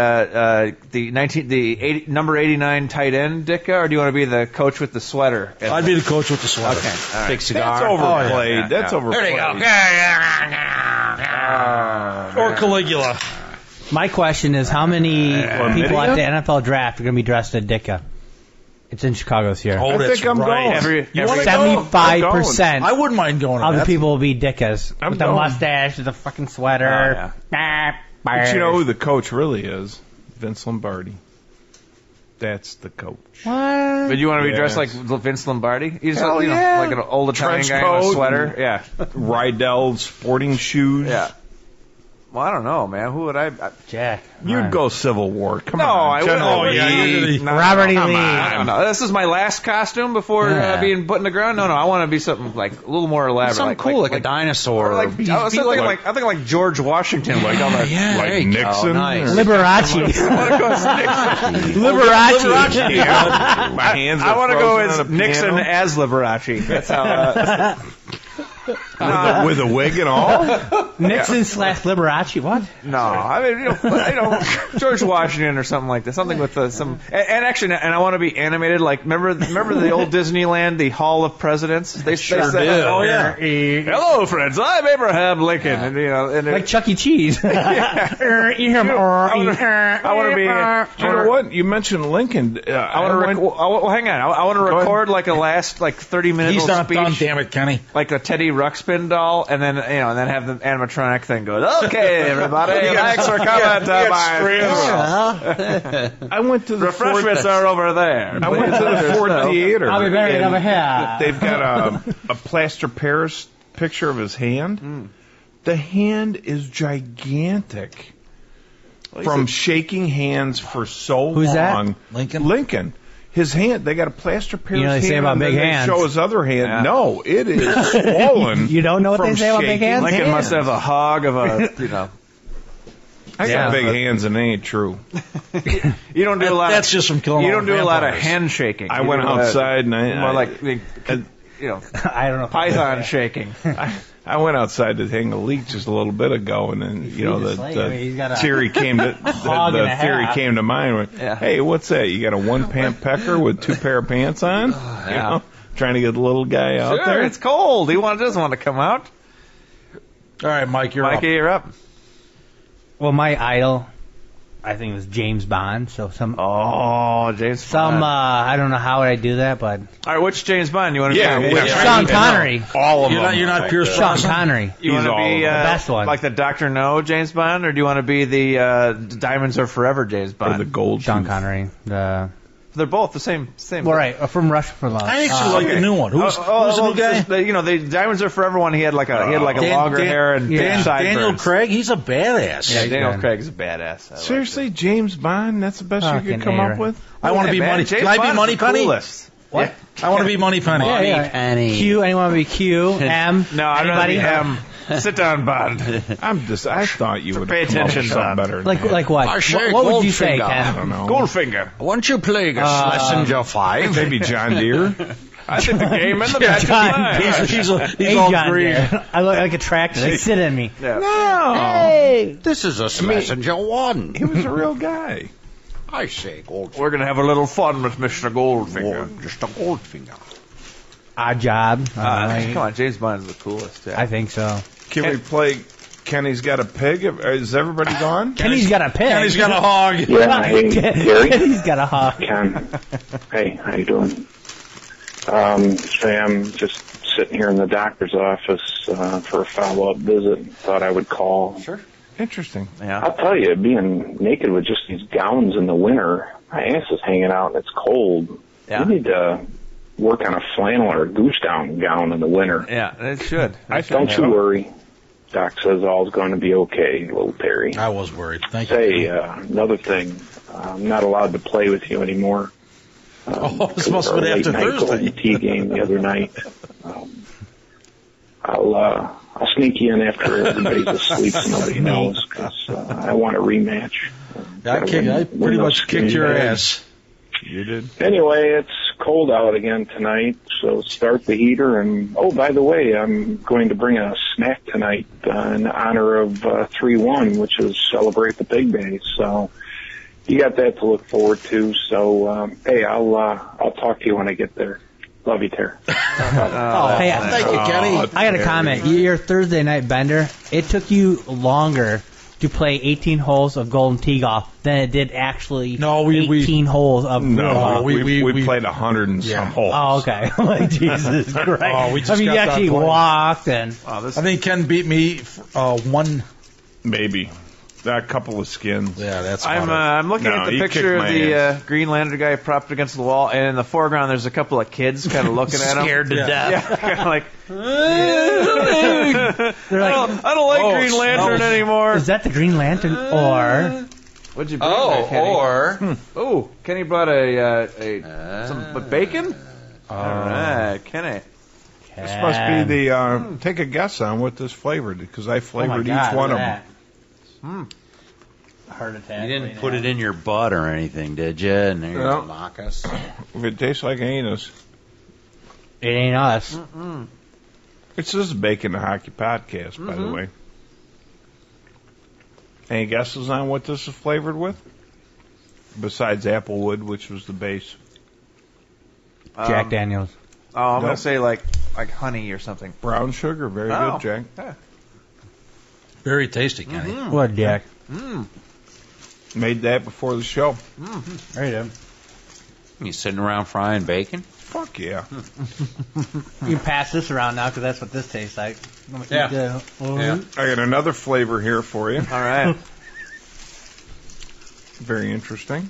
number 89 tight end, Ditka, or do you want to be the coach with the sweater? I'd be the coach with the sweater. Okay, all right. Big cigar. That's overplayed. yeah. That's overplayed. There you go. Or Caligula. My question is, how many people at the NFL draft are going to be dressed as Dicka? It's in Chicago this year. Oh, I that's think I'm right. going. You wanna go? 75% I wouldn't mind going. of the that. people will be Dickas. I'm With the going. mustache, the fucking sweater. But you know who the coach really is? Vince Lombardi. That's the coach. What? But you want to be dressed like Yes. Vince Lombardi? You just Hell like an old Italian Trench guy in a coat sweater. Yeah. Rydell sporting shoes. Yeah. Well, I don't know, man. Who would I Jack. You'd go Civil War. Come No, on. I wouldn't. General Oh, yeah, Lee. Robert E. Lee. I don't know. This is my last costume before being put in the ground. No, I want to be something like a little more elaborate. Something cool, like a dinosaur. Or I was thinking like George Washington, like on the yeah, like there you go. Nixon? Nice. Liberace. I want to go as Nixon. Liberace. My hands are I want to go frozen as on a Nixon piano. as Liberace. That's how. With a wig and all? Nixon / Liberace. What? No, I mean, George Washington or something like that. Something with some. And actually, I want to be animated. Like, remember the old Disneyland, the Hall of Presidents? They Sure said, did. "Oh yeah, hello friends, I'm Abraham Lincoln," and Like Chuck E. Cheese. I want to be. You know what? You mentioned Lincoln. I want to. Hang on. I want to record like a last 30-minute He's not speech. done, damn it, Kenny. Like a Teddy Ruxpin doll, and then and then have the animatronic thing go. Okay, everybody, thanks for coming to my funeral. I went to the Refreshments are over there. I went to the Ford Theater. I'll be buried and over here. They've got a plaster Paris picture of his hand. The hand is gigantic. From shaking hands for so long. Who's that? Lincoln. His hand, they got a plaster Paris You know they say hand, about and big then hands. They show his other hand. Yeah. No, it is swollen. You don't know what they say about big hands? Lincoln must have a hog of a, I got big hands, and they ain't true. You don't do a lot. That's just from killing. You all don't the do a lot of vampires. handshaking. I went outside, and more like I don't know. python shaking. I went outside to hang a leak just a little bit ago, and then he's got a theory came to hog and a the theory half. came to mind. Yeah. Hey, what's that? You got a one-pant pecker with 2 pair of pants on? You know, trying to get the little guy out Sure, there. it's cold. He doesn't want to come out. All right, Mike, you're Mikey, you're up. Well, my idol, I think, was James Bond. So James Bond. I don't know how would I do that, but All right, which James Bond you want to be? Sean Connery. All of You're them. not Pierce Sean Brosnan? Connery. You want to all be of them. The best one. like the Dr. No James Bond, or do you want to be the Diamonds Are Forever James Or Bond? the gold Sean tooth. Connery. They're both the same. Well, right, from Russia for Love. I actually like the new one. Who's the new guy? The Diamonds Are Forever one. He had like a longer hair and sideburns. Daniel Craig. He's a badass. Yeah, Daniel good. Craig's a badass. I like Seriously, James Bond? That's the best you Fucking could come A-Ray. up with? I want to be man, Money. James Can I be Bond's Money the Penny? coolest. What? I want to be Money Penny. Penny. Q. Anyone want to be Q? M? No, I'd rather be Anybody? Sit down, Bond. I thought you would Pay come up with attention, something Bond. better than that. Like what? I say What would you say, Goldfinger. I Ken? don't know. Goldfinger. Won't you play Messenger 5? Maybe John Deere? I did the game and the match is mine. He's Hey, all John green. Deere. I look like a tractor. They sit in me. Yeah. No. This is a Messenger 1. He was a real guy. I say Goldfinger. We're going to have a little fun with Mr. Goldfinger. Just a Goldfinger. Odd job. Come on, James Bond is the coolest. Yeah. I think so. Can we play Kenny's Got a Pig? Is everybody gone? Kenny's got a pig. And he's got a hog. Yeah, hey, Gary. Kenny's got a hog. Ken. Hey, how you doing? Say I'm just sitting here in the doctor's office for a follow-up visit. Thought I would call. Sure. Interesting. Yeah. I'll tell you, being naked with just these gowns in the winter, my ass is hanging out and it's cold. Yeah. You need to work on a flannel or a goose down gown in the winter. Yeah, it should. Don't you worry. Doc says all's going to be okay, little Terry. I was worried. Thank you. Say, another thing, I'm not allowed to play with you anymore. This must have been after Thursday. Golden Tee game the other night. I'll sneak you in after everybody's asleep so nobody knows, because I want a rematch. I pretty much kicked your ass. You did? Anyway, it's cold out again tonight, so start the heater. And, oh, by the way, I'm going to bring a snack tonight in honor of 3-1, which is Celebrate the Big Day. So you got that to look forward to. So, hey, I'll talk to you when I get there. Love you, Terry. Hey, Thank you, Kenny. I got a comment. Your Thursday night bender, it took you longer to play 18 holes of Golden Tee golf than it did actually 18 holes of real golf. We played 100 and some holes. Oh, okay. Like, Jesus Christ. Oh, we just you got actually that point. walked and... I think Ken beat me one. Maybe. A couple of skins. Yeah, that's I'm looking at the picture of the Green Lantern guy propped against the wall, and in the foreground there's a couple of kids kind of looking at him. Scared to death. Yeah, kind of like... They're like, I don't like Green Lantern anymore. is that the Green Lantern or... What'd you bring there, Kenny? Oh, Kenny brought some bacon? All right, Kenny. This must be the, take a guess on what this flavored, because I flavored each one of them. Heart attack. You didn't put it in your butt or anything, did you? And then No. mock us. If it tastes like anus. It ain't us. It's just Bacon and Hockey podcast, by the way. Any guesses on what this is flavored with? Besides Applewood, which was the base. Jack Daniels. Oh, I'm going to say like honey or something. Brown sugar. Very good, Jack. Yeah. Very tasty, Kenny. What, Jack? Made that before the show. There you go. You sitting around frying bacon? Fuck yeah. You can pass this around now because that's what this tastes like. Yeah. I got another flavor here for you. All right. Very interesting.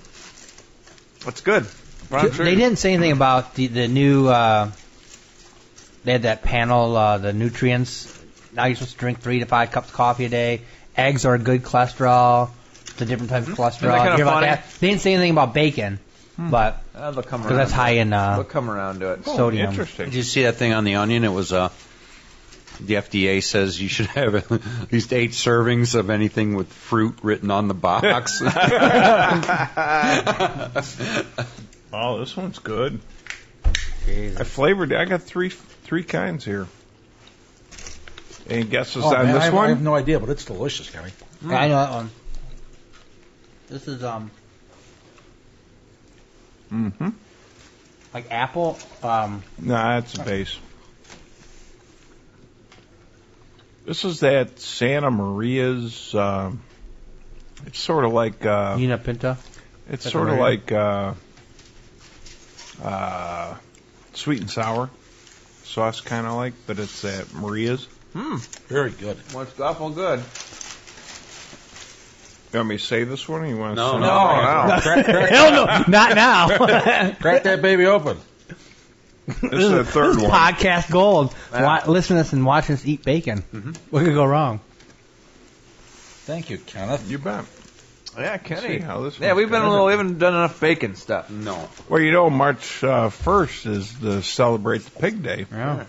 What's good? Brown sugar. They didn't say anything about the new. They had that panel, the nutrients. Now you're supposed to drink 3 to 5 cups of coffee a day. Eggs are good cholesterol. It's a different type of cholesterol. Isn't that Hear about funny? that? They didn't say anything about bacon, but They'll come because around. that's high in They'll come around to it. sodium. Interesting. Did you see that thing on the Onion? It was the FDA says you should have at least 8 servings of anything with fruit written on the box. Oh, this one's good. Jesus. I flavored it. I got three kinds here. Any guesses Oh, on man, this I one? have no idea, but it's delicious, Kenny. Yeah, I know that one. This is like apple. Nah, it's a base. This is that Santa Maria's. It's sort of like. Nina Pinta. It's Santa sort of Maria. like sweet and sour sauce, kind of like, but it's at Maria's. Very good. What's awful good? You want me to say this one, or you want to? No, No. Hell no, not now. Crack that baby open. This is the third This is one. podcast gold. Listen to us and watch us eat bacon. What could go wrong? Thank you, Kenneth. You bet. Yeah, See Kenny. how this Yeah, one's we haven't done enough bacon stuff. No. Well, you know, March 1st is the Celebrate the Pig Day. Yeah.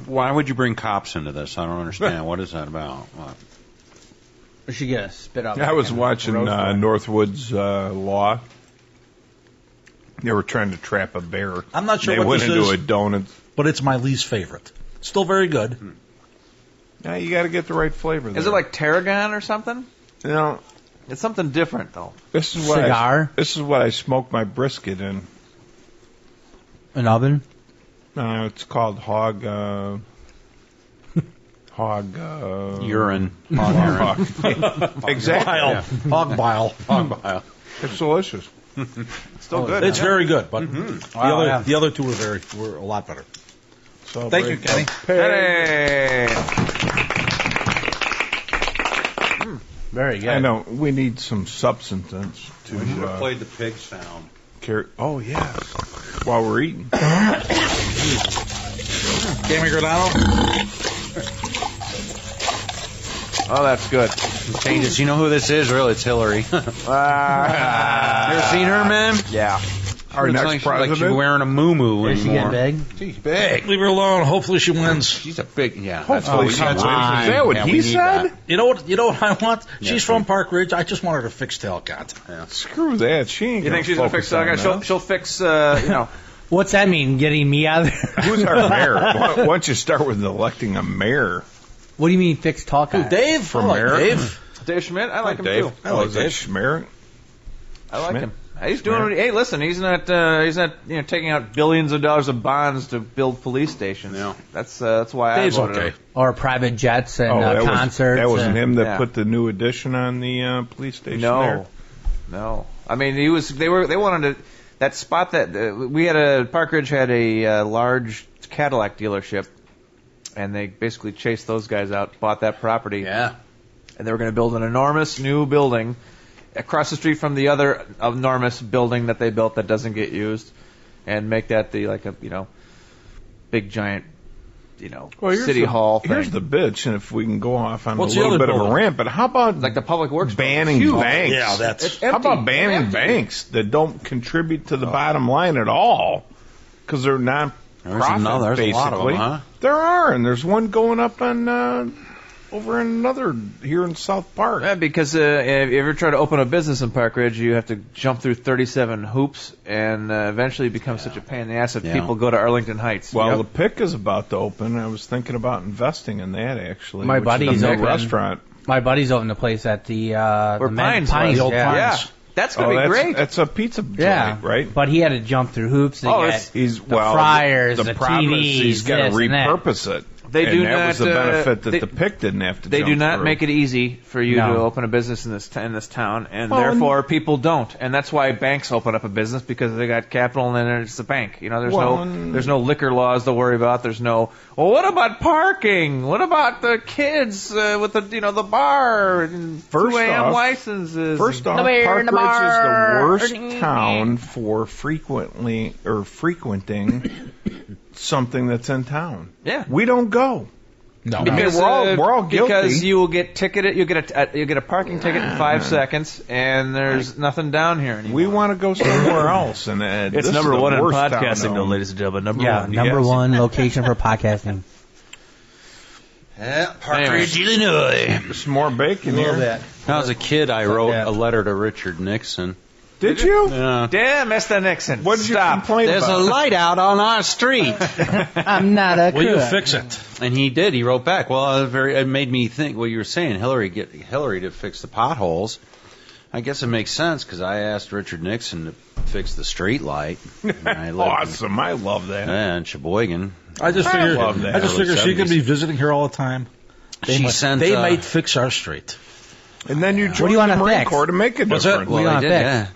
Why would you bring cops into this? I don't understand. What is that about? What? We should get a spit out. I was bacon. watching Roast one. Northwood's Law. They were trying to trap a bear. I'm not sure They what went this into is, a donut. but it's my least favorite. Still very good. Yeah, you got to get the right flavor. Is there. it like tarragon or something? You know, It's something different, though. this is what Cigar? this is what I smoke my brisket in. An oven. It's called hog. Urine. Hog. Exactly. Bile. Yeah. Hog bile. Hog bile. It's delicious. Still good. It's very good, but Wow, the other two were a lot better. So Thank you, Kenny. Hey. Very good. I know we need some substance to Played the pig sound. carry. Oh yes, while we're eating. Cammy Granado? Oh, that's good. Changes. You know who this is? Really, it's Hillary. You ever seen her, man? Yeah. Our Looks next like she's president. wearing a moo-moo Is she getting anymore. big? She's big. Leave her alone. Hopefully she wins. She's a big, yeah. Hopefully that's she what we- wins. that's Is that what yeah, he we need said? that. You know what I want? Yeah, She's from Park Ridge. I just want her to fix Talcott. Screw that. She ain't. You think she's gonna fix that? that? She'll fix. You know. What's that mean? Getting me out of there? Who's our mayor? Why don't you start with electing a mayor? What do you mean fix talk? Who, Dave? From I like Mayor? Dave. Dave Schmidt. I like him Dave. too. I like is that Dave. Schmidt? I like Schmidt? him. He's doing. What hey, listen. He's not taking out billions of dollars of bonds to build police stations. Yeah. That's why Dave's I voted okay. him. Or private jets and that concerts. that wasn't him that yeah. put the new addition on the police station there? No. I mean, he was. They wanted to. That spot that we had Park Ridge had a large Cadillac dealership, and they basically chased those guys out, bought that property, Yeah. and they were going to build an enormous new building across the street from the other enormous building that they built that doesn't get used, and make that big giant, city hall thing. Here's the bitch, and if we can go off on What's a the little other bit of a building? rant, but how about like the public works banning building. banks? Yeah, that's. It's How empty. about banning Empty. banks that don't contribute to the bottom line at all? Because they're not There's profit, a lot of basically. them, huh? There are, and there's one going up on over in another here in South Park. Yeah, because if you ever try to open a business in Park Ridge, you have to jump through 37 hoops, and eventually it becomes such a pain in the ass that people go to Arlington Heights. Well, the Pick is about to open. I was thinking about investing in that, actually. My buddy's a open. restaurant. My buddy's opened a place at the Pines, the old Pines. Yeah. That's going to be great. That's a pizza joint, Yeah, right? But he had to jump through hoops. He's fryers, the the problem is TVs, he's got to this and that. repurpose it. They do that not. was the benefit that the Pick didn't have to. They jump do not through. make it easy for you to open a business in this town, and therefore people don't. And that's why banks open up a business, because they got capital and then it's a bank. You know, there's no liquor laws to worry about. There's no. Well, what about parking? What about the kids with the bar and 2 a.m. licenses? First off, Park Ridge is the worst town for frequenting something that's in town. Yeah, we don't go. No, because we're all guilty. Because you will get ticketed. You get a parking ticket in 5 seconds, and there's nothing down here anymore. We want to go somewhere else, and it's this number is the one in worst podcasting, town, though, ladies and gentlemen. Number one location for podcasting. Park Ridge, Illinois. There's some more bacon here. That. When I was a kid, I wrote a letter to Richard Nixon. Did you? Yeah. Damn, Mr. Nixon. What did you complain There's about? a light out on our street. I'm not a Will you crook. fix it? And he did. He wrote back. Well, it made me think what you were saying. Get Hillary to fix the potholes. I guess it makes sense because I asked Richard Nixon to fix the street light. Awesome. I love that. Yeah, in Sheboygan. I just figured she could be visiting here all the time. They might fix our street. And then you What do join you the want to Marine fix? Corps to make a What's difference. that? What do you want to fix? Yeah.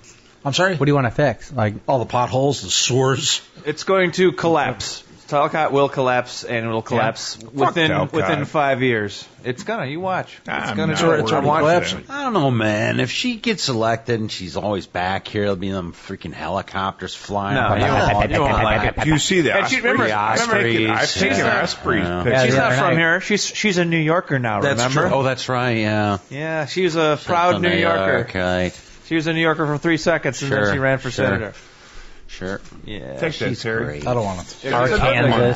I'm sorry? What do you want to fix? Like All the potholes, the sewers. It's going to collapse. Talcott will collapse, and it'll collapse within 5 years. It's gonna. You watch. It's gonna. It's already collapsing. I don't know, man. If she gets elected and she's always back here, there'll be them freaking helicopters flying. No, you won't like it. Do you see that? And she, remember, I've taken Osprey's Yeah. picture. she's not Yeah, from right. here. She's a New Yorker now. That's remember? true. Oh, that's right. Yeah. Yeah, she's a proud New Yorker. Right. She was a New Yorker for 3 seconds, and then she ran for senator. Sure. Yeah, Take that, She's Terry. great. I don't want it. Kansas.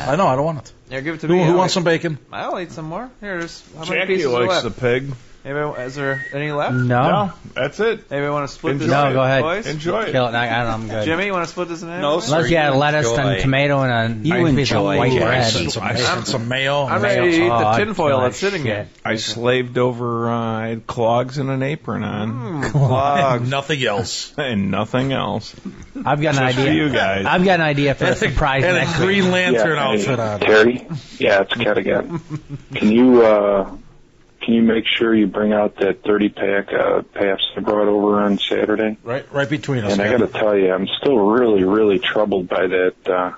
I know, I don't want it. Here, give it to me. Who wants some bacon? I'll eat some more. Here, there's how many Jackie pieces are likes left? the pig. Anybody, is there any left? no, That's it. Anybody want to split this? Enjoy no, it. go ahead. Boys? Enjoy it. Kill it. I'm good. Jimmy, you want to split this in half? No, Unless you had lettuce and tomato and a You nice piece of enjoy white it. bread. And some mayo. I'm ready to eat the Oh, tinfoil I'd that's sitting shit. here. I slaved over. I had clogs and an apron on, Clogs. Nothing else. and nothing else. I've got an Just for idea. you guys. I've got an idea for a surprise And next a week. Green Lantern hey, outfit on. Terry? Yeah, it's Kat again. Can you make sure you bring out that 30-pack Pabst I brought over on Saturday? Right between us. And I got to tell you, I'm still really, really troubled by that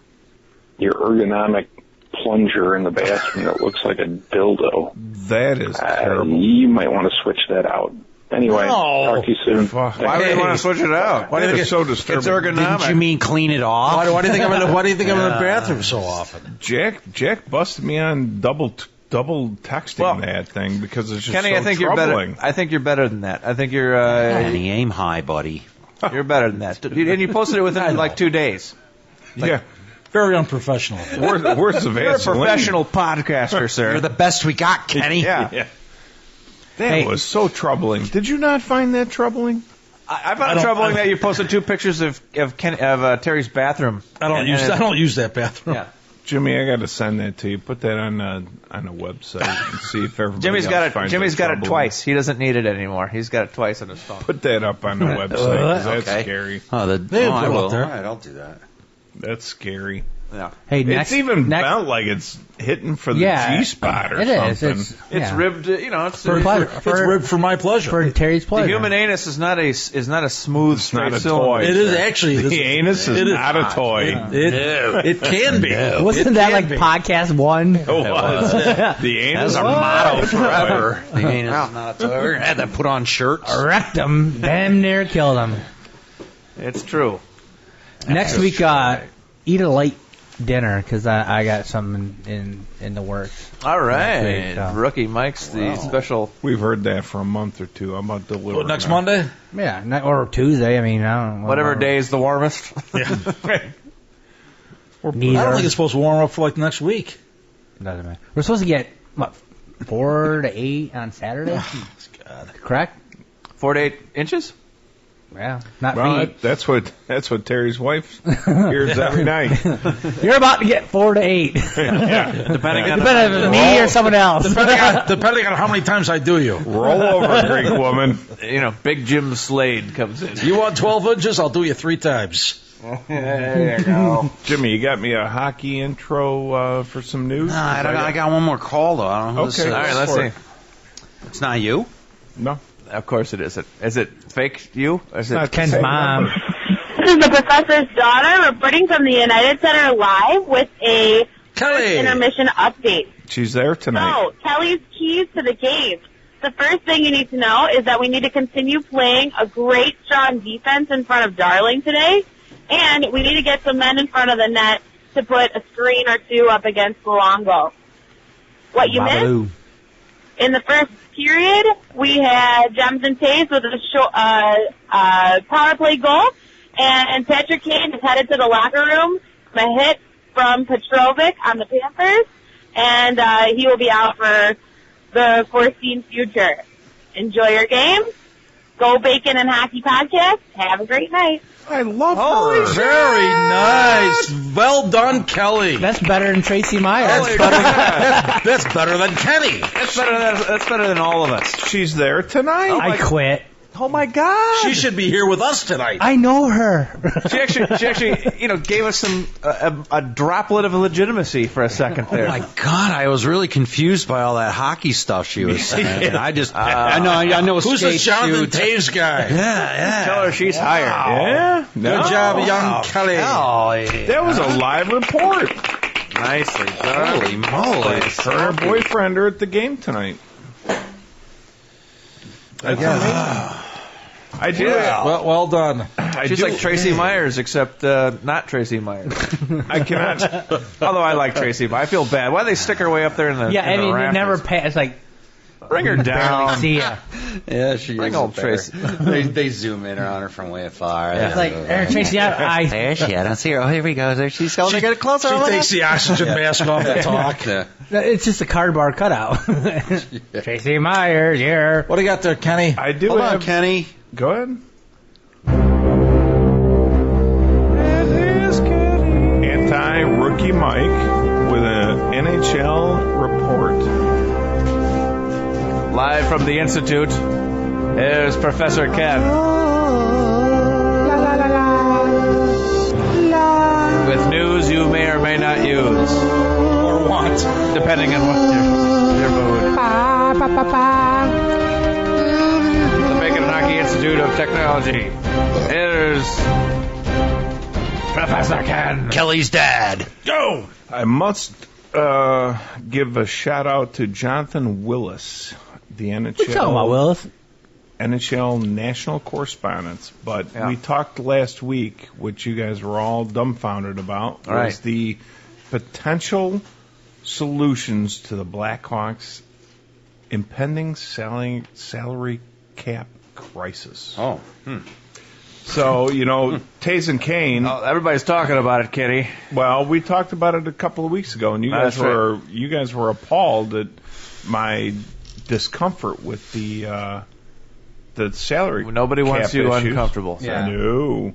your ergonomic plunger in the bathroom that looks like a dildo. That is terrible. You might want to switch that out. Anyway, talk to you soon. Why would you want to switch it out? Why do you think It's so disturbing. It's ergonomic. Didn't you mean clean it off? Why do you think I'm in the bathroom so often? Jack busted me on double texting that thing because it's just Kenny, so I think troubling. you're better. I think you're better than that. I think you're Kenny, aim high, buddy. you're better than that. And you posted it within like 2 days. Yeah. Very unprofessional. Where's the Vaseline? You're a professional podcaster, sir. You're the best we got, Kenny. Yeah. That was so troubling. Did you not find that troubling? I found it troubling that you posted 2 pictures of Terry's bathroom. I don't use that bathroom. Yeah. Jimmy, I got to send that to you. Put that on a website and see if everybody Jimmy's else got it. finds Jimmy's got it troubling. twice. He doesn't need it anymore. He's got it twice on his phone. Put that up on the website 'cause that's Okay. scary. Oh, They I put it will. up there. All right, I'll do that. That's scary. Yeah. Hey, next, it's even next, felt like it's hitting for the G-spot or it something. is. It's ribbed. It's ribbed for my pleasure. For Terry's pleasure. The human anus is not a smooth It's not straight a cylinder. toy. It is actually. The anus is not a toy. It can be. Wasn't that like podcast 1? It was. The anus That's our motto forever. The anus is not a toy. We're gonna have to put on shirts. Wrecked him. Damn near killed him. It's true. Next week, eat a light dinner because I got something in the works. All right. Next week, so. Rookie Mike's the special. We've heard that for a month or two. I'm about to deliver. What, next Monday? Yeah, or Tuesday. I mean, I don't know. Whatever day is the warmest. Neither. I don't think it's supposed to warm up for like the next week. Doesn't matter. We're supposed to get, what, 4 to 8 on Saturday. God. Correct? 4 to 8 inches? Yeah, not Well, feet. that's what Terry's wife hears every night. You're about to get 4 to 8. Depending on me or someone else. Depending on how many times I do you. Roll over, Greek woman. Big Jim Slade comes in. You want 12 inches? I'll do you 3 times. There you go. Jimmy, you got me a hockey intro for some news? No, I got one more call, though. I don't know who this Okay. is. All right, let's see. It's not you? No. Of course it is. Is it fake you? Or is it Not Ken's the same mom. number. This is the professor's daughter reporting from the United Center live with a Kelly. intermission update. She's there tonight. So, Kelly's keys to the game. The first thing you need to know is that we need to continue playing a great, strong defense in front of Darling today, and we need to get some men in front of the net to put a screen or 2 up against Luongo. What you missed? In the first period, we had Jamison Taves with a power play goal, and Patrick Kane is headed to the locker room. A hit from Petrovic on the Panthers, and he will be out for the foreseen future. Enjoy your game. Go Bacon and Hockey Podcast. Have a great night. I love her. Very nice. Well done, Kelly. That's better than Tracy Meyer. That's better than Kenny. That's better than all of us. She's there tonight. I quit. Oh my God! She should be here with us tonight. I know her. She actually, gave us a droplet of legitimacy for a second there. Oh my God, I was really confused by all that hockey stuff she was saying. And I know. Who's this Jonathan Taves guy? Yeah. Tell her she's hired. Yeah. Good job, young Kelly. That was a live report. Nicely done. Holy moly. Her and her boyfriend are at the game tonight. That's amazing. I do. Well done. She's like Tracy Myers, except not Tracy Myers. I cannot. Although I like Tracy, but I feel bad. Why do they stick her way up there in the Yeah, in the it rafters? never passed. Like, bring her down. see ya. Yeah, she Bring is. old Tracy. They zoom in on her from way afar. It's like, Tracy, There she is. I don't see her. Oh, here we go. There she's going to get it closer. She takes the oxygen mask off to talk. it's just a cardboard cutout. Tracy Meyer, here. What do you got there, Kenny? I do Hold have. on, Kenny. Go ahead. Anti-rookie Mike with an NHL report. Live from the Institute, here's Professor Ken. With news you may or may not use. Or want. Depending on what your mood. The Bacon and Hockey Institute of Technology. Here's Professor Ken. Kelly's dad. Go! I must give a shout out to Jonathan Willis, the NHL. What's talking about, Willis? NHL national correspondent. But Yeah. we talked last week, which you guys were all dumbfounded about, All right. was the potential solutions to the Blackhawks' impending salary cap crisis. Oh. So, Taves and Kane. Oh, everybody's talking about it, Kitty. Well, we talked about it a couple of weeks ago, and you guys That's were appalled at my discomfort with the salary. Nobody wants cap you issues. uncomfortable. So. Yeah. No.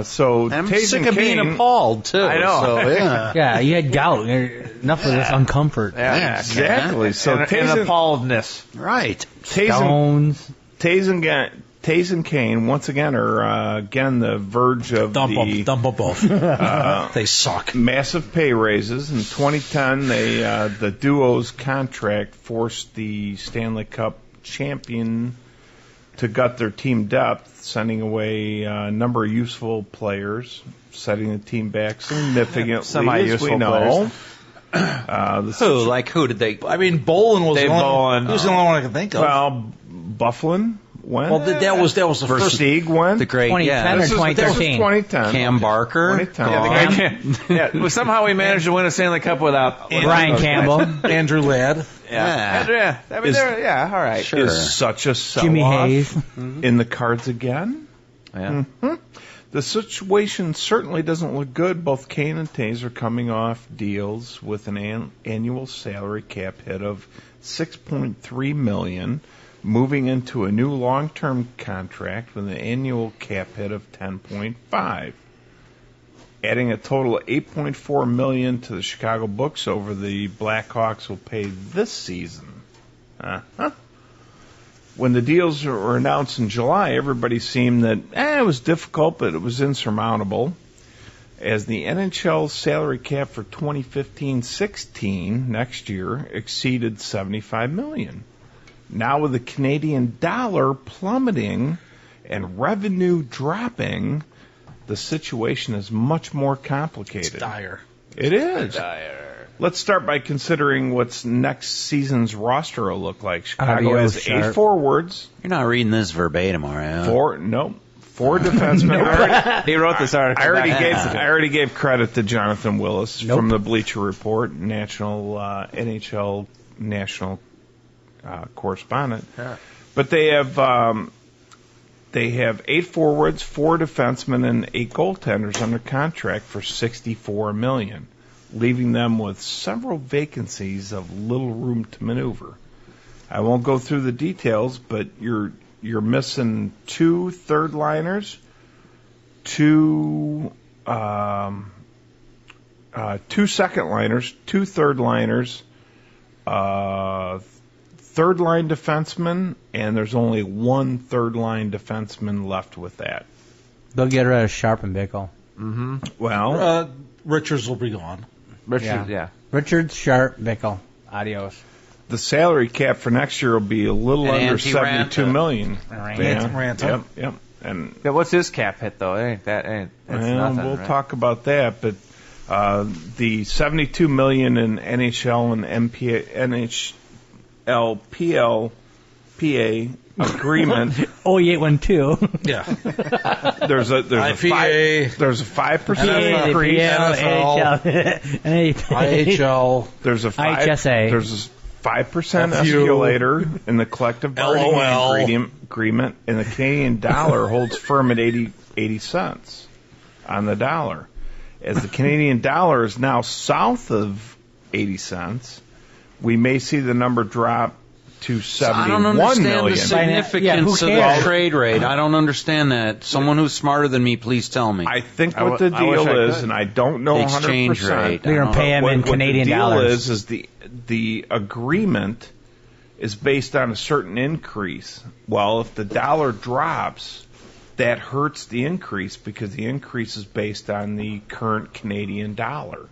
So I'm Taves sick and of being Kane- appalled, too. I know. So, yeah. Yeah, you had gout. Enough of this uncomfort. Yeah, Exactly. So and Taves and- appalledness. Right. Stones. Taves and Kane once again are the verge of Dump the them both. They suck. massive pay raises. In 2010, the duo's contract forced the Stanley Cup champion to gut their team depth, sending away a number of useful players, setting the team back significantly, as Semi-useful we know. Who? Who did they? I mean, Bolin was Dave the only, Bolin. he was the only one I could think of. Well, Bufflin went. Well, that was the first. Versteeg went. The great, 2010 or This is 2013? 2010. Cam Barker. 2010. Well, somehow we managed to win a Stanley Cup without Brian Campbell. Andrew Ladd. Yeah. I mean, all right. Sure. Is such a Jimmy sell-off Hayes. in the cards again? Yeah. The The situation certainly doesn't look good. Both Kane and Tays are coming off deals with an annual salary cap hit of $6.3 million, moving into a new long-term contract with an annual cap hit of $10.5, adding a total of $8.4 million to the Chicago books over the Blackhawks will pay this season. When the deals were announced in July, everybody seemed that it was difficult, but it was insurmountable, as the NHL salary cap for 2015-16 next year exceeded $75 million. Now with the Canadian dollar plummeting and revenue dropping, the situation is much more complicated. It's dire. It is. Dire. Let's start by considering what's next season's roster will look like. Chicago has 8 forwards. You're not reading this verbatim, are you? 4 defensemen. He wrote this article. I already gave credit to Jonathan Willis from the Bleacher Report, NHL national correspondent. Yeah. But they have 8 forwards, 4 defensemen, and 8 goaltenders under contract for $64 million. Leaving them with several vacancies of little room to maneuver. I won't go through the details, but you're missing 2 third liners, 2 second liners, 2 third liners, third line defenseman, and there's only 1 third line defenseman left with that. They'll get rid of Sharp and Bickle. Mm-hmm. Well, Richards will be gone. Richards, Sharp, Bickle. Adios. The salary cap for next year will be a little under $72 million. Ranta. Yep. And what's his cap hit though? That's nothing. We'll talk about that, but the $72 million in NHL and NHLPA agreement. 0812. Yeah. There's a 5% increase. IHL. There's a IHSA. There's a 5% escalator in the collective bargaining agreement, and the Canadian dollar holds firm at 80 cents on the dollar. As the Canadian dollar is now south of 80 cents, we may see the number drop to $71 I don't understand million. the significance of the trade rate. I don't understand that. Someone who's smarter than me, please tell me. I think what the deal is, and I don't know 100%. Exchange rate. They're going to pay him in Canadian dollars. What the deal is the agreement is based on a certain increase. Well, if the dollar drops, that hurts the increase because the increase is based on the current Canadian dollar.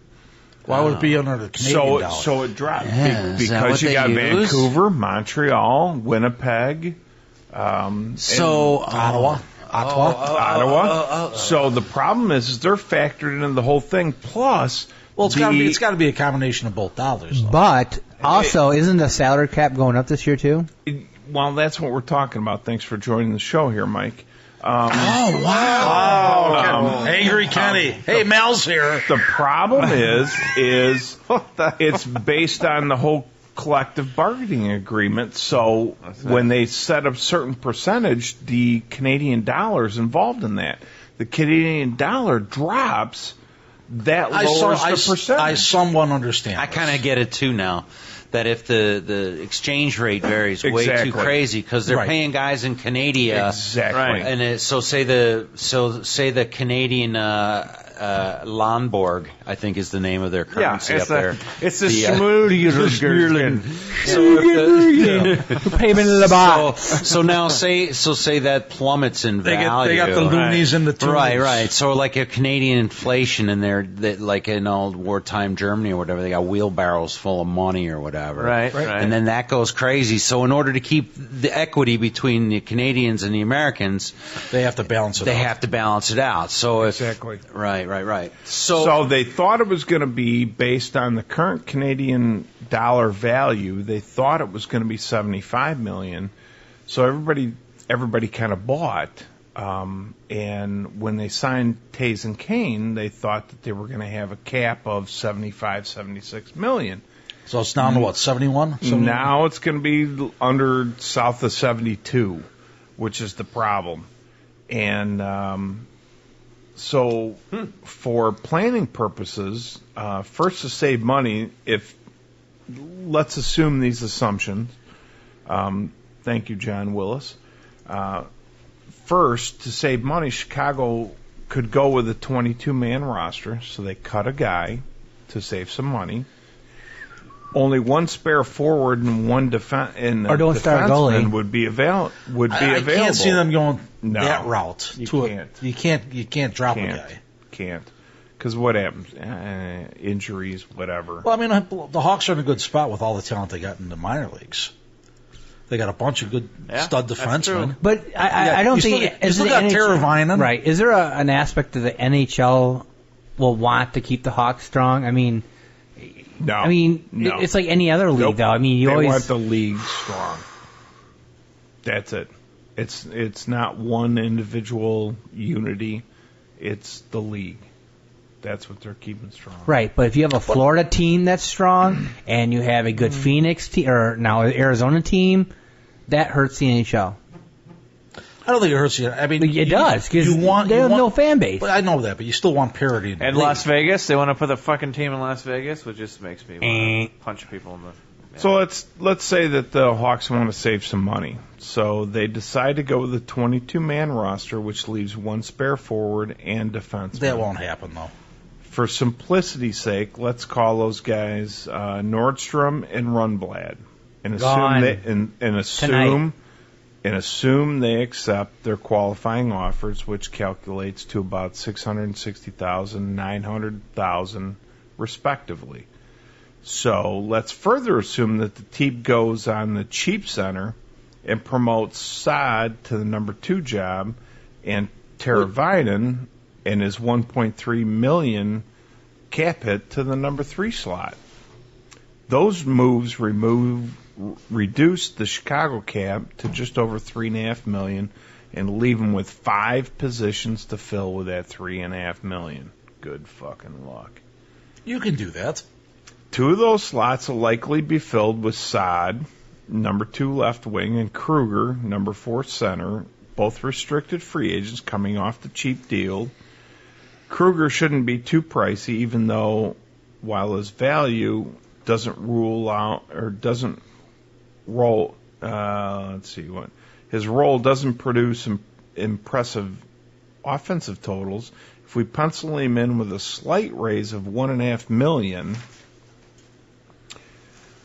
Why would it be under the Canadian dollar? So it dropped because you got Vancouver, Montreal, Winnipeg, Ottawa. So the problem is they're factored into the whole thing. Plus, it's got to be a combination of both dollars. Though. But also, isn't the salary cap going up this year too? Well, that's what we're talking about. Thanks for joining the show here, Mike. Wow! Angry Kenny. Hey, Mel's here. The problem is it's based on the whole collective bargaining agreement. So when they set up certain percentage, the Canadian dollar is involved in that. The Canadian dollar drops, that lowers the percentage. I somewhat understand. I kind of get it too now. That if the exchange rate varies way too crazy because they're paying guys in Canada, and so say the Canadian Landborg, I think is the name of their currency up there. It's the Schmoedergerling. Payment in the box. So now say that plummets in value. They got the loonies and the toonies. Right. So like a Canadian inflation in there, like in old wartime Germany or whatever, they got wheelbarrows full of money or whatever. Right. And then that goes crazy. So in order to keep the equity between the Canadians and the Americans, they have to balance it out. So exactly. Right. So they thought it was going to be based on the current Canadian dollar value. They thought it was going to be $75 million. So everybody kind of bought. And when they signed Tays and Kane, they thought that they were going to have a cap of $76 million. So it's down to what, 71? Now it's going to be south of 72, which is the problem. And So for planning purposes, first to save money, let's assume these assumptions. Thank you, John Willis. First, to save money, Chicago could go with a 22-man roster, so they cut a guy to save some money. Only one spare forward and one defenseman would be available. I can't see them going that route. You can't. You can't drop a guy. Can't. Because what happens? Injuries, whatever. Well, I mean, the Hawks are in a good spot with all the talent they got in the minor leagues. They got a bunch of good stud defensemen. But I don't think... You still got Teravainen. Right. Is there an aspect of the NHL will want to keep the Hawks strong? I mean... No. It's like any other league, though. I mean, they want the league strong. That's it. It's not one individual unity. It's the league. That's what they're keeping strong. Right, but if you have a Florida team that's strong and you have a good Phoenix team, or now Arizona team, that hurts the NHL. I don't think it hurts you. I mean, it does, because they have no fan base. But I know that, but you still want parity. And Las Vegas, they want to put the fucking team in Las Vegas, which just makes me want to punch people in the... Yeah. So let's say that the Hawks want to save some money. So they decide to go with a 22-man roster, which leaves one spare forward and defenseman. That won't happen, though. For simplicity's sake, let's call those guys Nordstrom and Rundblad, and assume they accept their qualifying offers, which calculates to about $660,000, $900,000, respectively. So let's further assume that the team goes on the cheap center and promotes Saad to the number 2 job, and Teravainen and his $1.3 million cap hit to the number 3 slot. Those moves reduce the Chicago cap to just over $3.5 million and leave them with 5 positions to fill with that $3.5 million. Good fucking luck. You can do that. 2 of those slots will likely be filled with Saad, number 2 left wing, and Kruger, number 4 center, both restricted free agents coming off the cheap deal. Kruger shouldn't be too pricey, even though while his value doesn't rule out or doesn't roll. His role doesn't produce impressive offensive totals. If we pencil him in with a slight raise of $1.5 million,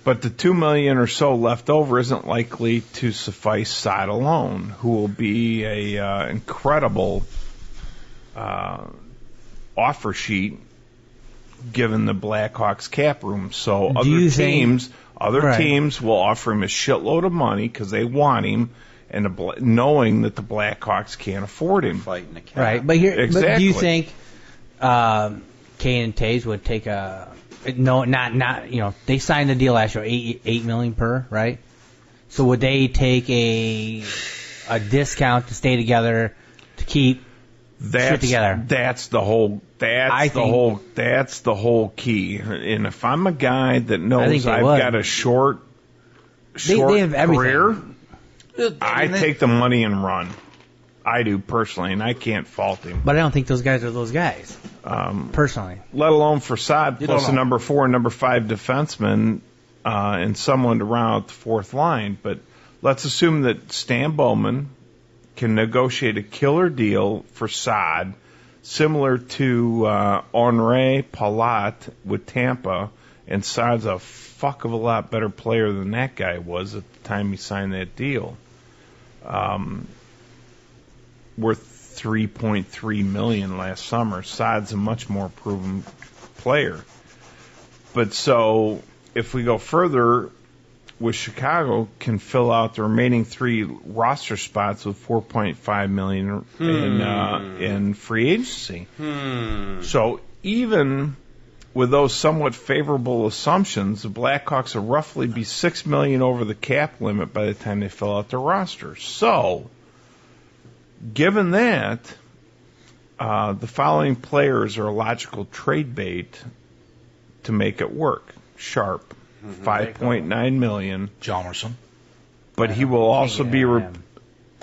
but the $2 million or so left over isn't likely to suffice Saad alone, who will be a incredible offer sheet given the Blackhawks cap room. So other teams will offer him a shitload of money because they want him, and knowing that the Blackhawks can't afford him. Fighting the cap. Right, but do you think Kane and Taves would take they signed the deal last year, $8 million per, right? So would they take a discount to stay together to keep shit together? That's the whole key. And if I'm a guy that knows I've got a short they have career, I take the money and run. I do personally, and I can't fault him. But I don't think those guys are those guys. Personally, let alone for Saad plus a number 4 and number 5 defenseman and someone to round out the 4th line. But let's assume that Stan Bowman can negotiate a killer deal for Saad, similar to Henri Palat with Tampa, and Saad's a fuck of a lot better player than that guy was at the time he signed that deal. Worth $3.3 million last summer. Saad's a much more proven player. But so if we go further, with Chicago can fill out the remaining 3 roster spots with $4.5 million in free agency. So even with those somewhat favorable assumptions, the Blackhawks will roughly be $6 million over the cap limit by the time they fill out their roster. So, given that, the following players are a logical trade bait to make it work. Sharp, $5.9 million. Jalmerson. But he will also be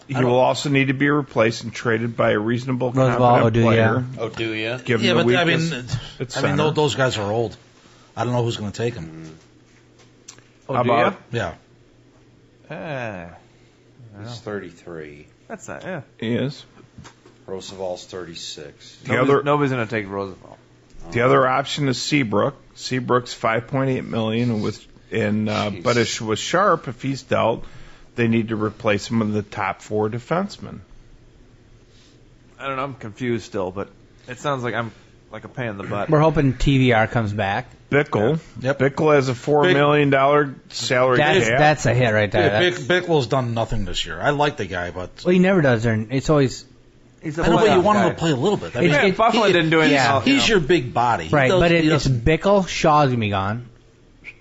He will also need to be replaced and traded by a reasonable, Roosevelt, competent player. Oh, do you? Given Yeah, the but weakness at center. those guys are old. I don't know who's going to take them. How about Yeah. He's 33. That's not. Yeah. he is. Roosevelt's 36. Nobody's going to take Roosevelt. The other option is Seabrook. Seabrook's $5.8 million, but with Sharp, if he's dealt, they need to replace him with the top 4 defensemen. I don't know. I'm confused still, but it sounds like I'm like a pain in the butt. We're hoping TVR comes back. Bickle. Yep. Bickle has a $4 million salary cap. That's a hit right there. Yeah, Bickle's done nothing this year. I like the guy, but Well, he never does. It's always. He's I know, but you want him to play a little bit. I mean, Buffalo didn't do anything. Yeah. He's your big body. Right, but it's Bickle. Shaw's going to be gone.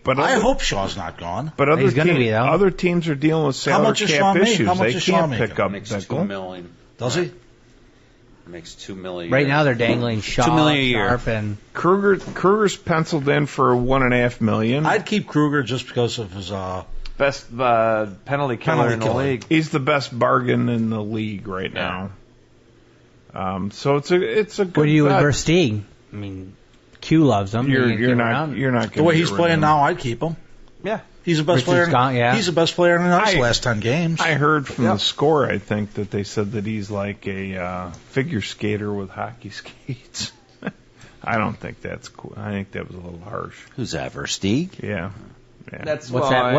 But I hope Shaw's not gone. But He's gonna be, though. other teams are dealing with How salary much does cap Shaw make? issues. How much They does Shaw can't make? pick up Makes Bickle. $2 million. Does he? Makes $2 million. Right now they're dangling Shaw, $2 million a year. Sharp, and Kruger's penciled in for $1.5 million. I'd keep Kruger just because of his best penalty killer in the league. He's the best bargain in the league right now. So it's a good. what do you with bet. Versteeg? I mean, Q loves him. You're not. the way he's playing now. I'd keep him. Yeah. He's the best player. He's the best player in the last 10 games. I heard from the score, I think, that they said that he's like a figure skater with hockey skates. I don't think that's cool. I think that was a little harsh. Who's that, Versteeg? Yeah. That's What's that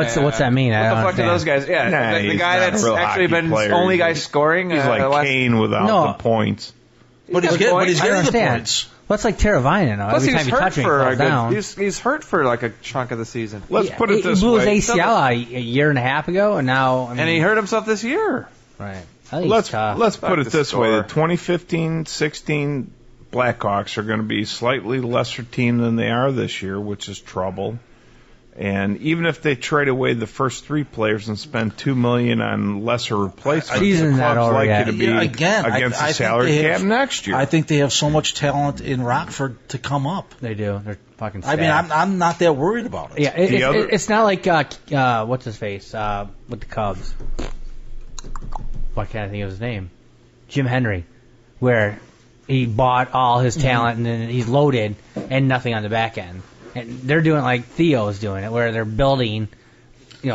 mean? What the fuck do those guys? Yeah, Nah, the he's guy not a that's real actually hockey been player. only guy scoring. He's like Kane without the points. But he's getting the understand. points. Well, it's like Teravainen. Plus, Every he was time you hurt touch him, he for falls a down. good. He's hurt for like a chunk of the season. Let's put it this He blew way. his ACL a year and a half ago, and now And he hurt himself this year. Right. Let's put it this way: score. the 2015-16 Blackhawks are going to be a slightly lesser team than they are this year, which is trouble. And even if they trade away the first 3 players and spend $2 million on lesser replacements, the club's likely to be against the salary cap next year. I think they have so much talent in Rockford to come up. They do. They're fucking. I mean, I'm not that worried about it. Yeah, it's not like what's his face with the Cubs. Why can't I think of his name? Jim Henry, where he bought all his talent and then he's loaded and nothing on the back end. And they're doing like Theo's doing it, where they're building.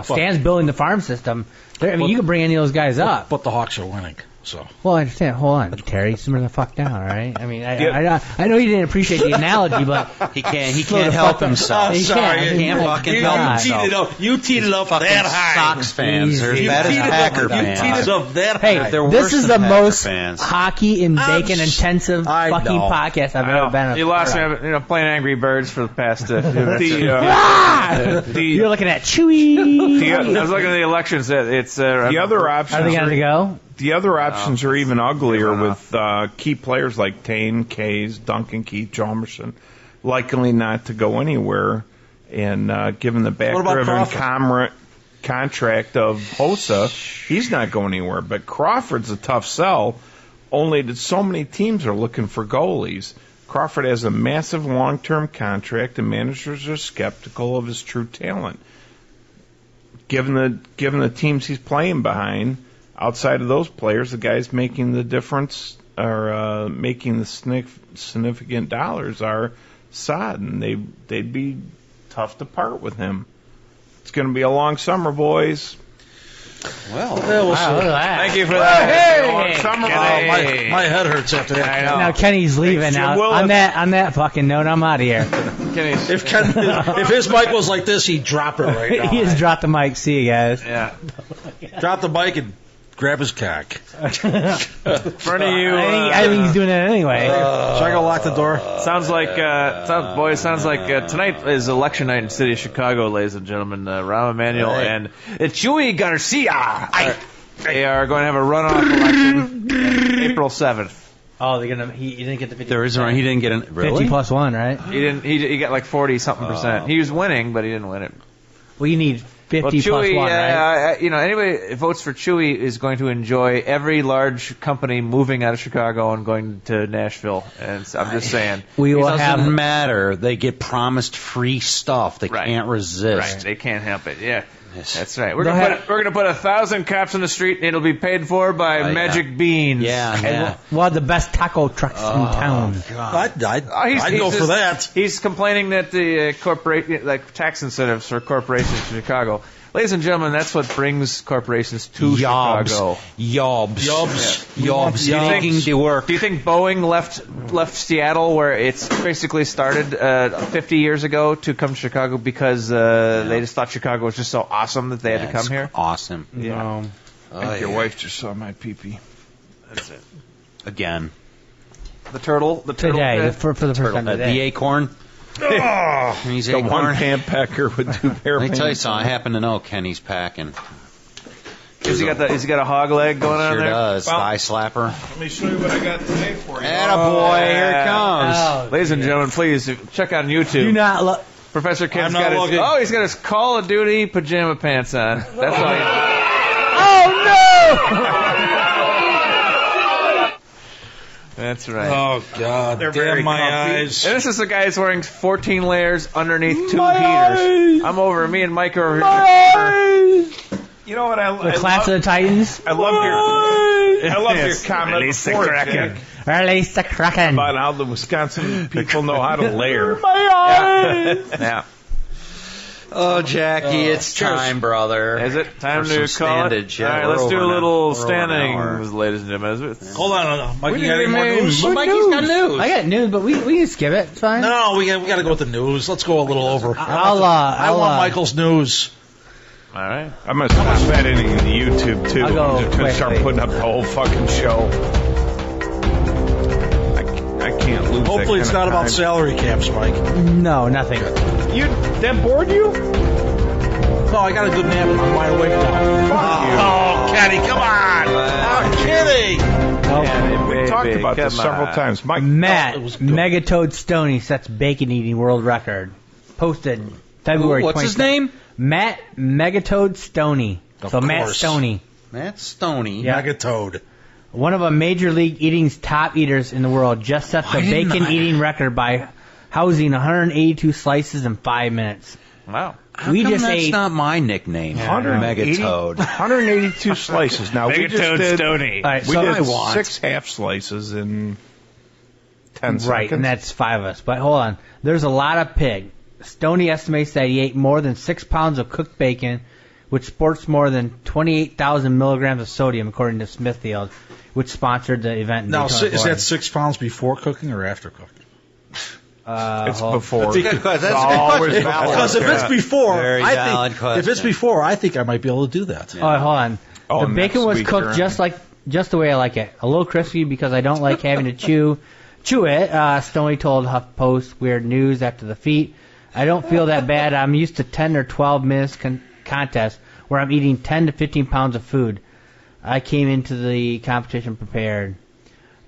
Stan's building the farm system. You can bring any of those guys up. But the Hawks are winning. So. Well, I understand. Hold on, Terry. Simmer the fuck down, all right? I mean, I know you didn't appreciate the analogy, but he can't help himself. I'm sorry. He can't fucking help himself. You teed it up that high. Sox fans are as bad as Packer fans. You teed it up that high. Hey, this is the most hockey and bacon intensive fucking podcast I've ever been on. You lost me, playing Angry Birds for the past few minutes. You're looking at Chewy. I was looking at the elections. It's the other options. Are they going to go? The other options are even uglier with key players like Tane, Kays, Duncan Keith, Chalmerson, likely not to go anywhere. And given the back-driven contract of Hossa, he's not going anywhere. But Crawford's a tough sell, only that so many teams are looking for goalies. Crawford has a massive long-term contract, and managers are skeptical of his true talent. Given the teams he's playing behind, outside of those players, the guys making the difference or making the significant dollars are Saad, and they'd be tough to part with him. It's going to be a long summer, boys. Well, thank you for that. Long summer. My head hurts after that. I know. Now Kenny's leaving. Now on that fucking note, I'm out of here. If his mic was like this, he'd drop it right now. He just dropped the mic. See you guys. Yeah. Drop the mic and grab his cock. For any of you, I think he's doing it anyway. Should I go lock the door? Sounds like tonight is election night in the city of Chicago, ladies and gentlemen. Rahm Emanuel and Chuy Garcia they are going to have a runoff election April 7th. Oh, they're gonna. He didn't get the 50%. There isn't. He didn't get an 50 plus 1, right? He didn't. He got like 40-something%. He was winning, but he didn't win it. Well, you need 50 Chuy, plus 1, right? Anybody that votes for Chuy is going to enjoy every large company moving out of Chicago and going to Nashville. And I'm just saying. We will matter. They get promised free stuff. They can't resist. Right. They can't help it. Yeah. That's right. We're gonna put 1,000 cops in the street, and it'll be paid for by Magic Beans. Yeah. One of the best taco trucks in town. I'd go for that. He's complaining that the tax incentives for corporations in Chicago. Ladies and gentlemen, that's what brings corporations to Chicago. Yobs. Making the work. Do you think Boeing left Seattle, where it's basically started 50 years ago, to come to Chicago because they just thought Chicago was just so awesome that they had to come here? Awesome. Yeah. I think your wife just saw my pee-pee. That's it. Again. The turtle. Today, for the first time today. The acorn. He's the one hand pecker with 2 pair. Let me tell you something. I happen to know Kenny's packing. Has he got a hog leg going on there? Sure does. Thigh slapper. Let me show you what I got today for you. Attaboy, here it comes. Oh, ladies and gentlemen, please check out YouTube. Do not look. Professor Ken's got he's got his Call of Duty pajama pants on. That's all. Oh no! That's right. Oh, God. They're very my comfy. eyes. And this is the guy who's wearing 14 layers underneath 2 heaters. I'm over. Me and Mike are over here. You know what The Clash of the Titans. I love your comment Release the before, Kraken. Jack, Release the Kraken. about how the Wisconsin people know how to layer. Yeah. Oh, Jackie, it's time, brother. Is it time For to some call it? standage. All right, let's do a little standings, hour. ladies and gentlemen. Hold on. Mike, you got any more news? Mikey's got news. I got news, but we can skip it. It's fine. No, we got to go with the news. Let's go a little over. I want Michael's news. All right. I'm going to stop editing the YouTube, too. I'll go I'm just going to start putting up the whole fucking show. I can't lose Hopefully it's not about salary caps, Mike. No, nothing. That bored you? No, I got a good nap. I'm wide awake now. Oh, Kenny, come on. I'm kidding. We talked about this several times. Mike, Matt Megatoad Stoney sets bacon eating world record. Posted February 20th. What's his name? Matt Megatoad Stoney. Of So Matt course. Stoney. Matt Stoney. Yeah. Megatoad. One of a Major League Eating's top eaters in the world just set the bacon eating record by housing 182 slices in 5 minutes. Wow. How come that's not my nickname? Megatoad. 182 slices. Now, we just did, Stoney. All right, we so did I want 6 half slices in 10 seconds. Right, and that's 5 of us. But hold on. There's a lot of pig. Stoney estimates that he ate more than 6 pounds of cooked bacon, which sports more than 28,000 milligrams of sodium, according to Smithfield, which sponsored the event. Now, is that 6 pounds before cooking or after cooking? It's before. Because if it's before, Very valid if it's before, I think I might be able to do that. Oh, hold on. The bacon was cooked just the way I like it. A little crispy because I don't like having to chew it. Stoney told HuffPost Weird News after the feat. I don't feel that bad. I'm used to 10 or 12 minutes contest where I'm eating 10 to 15 pounds of food. I came into the competition prepared.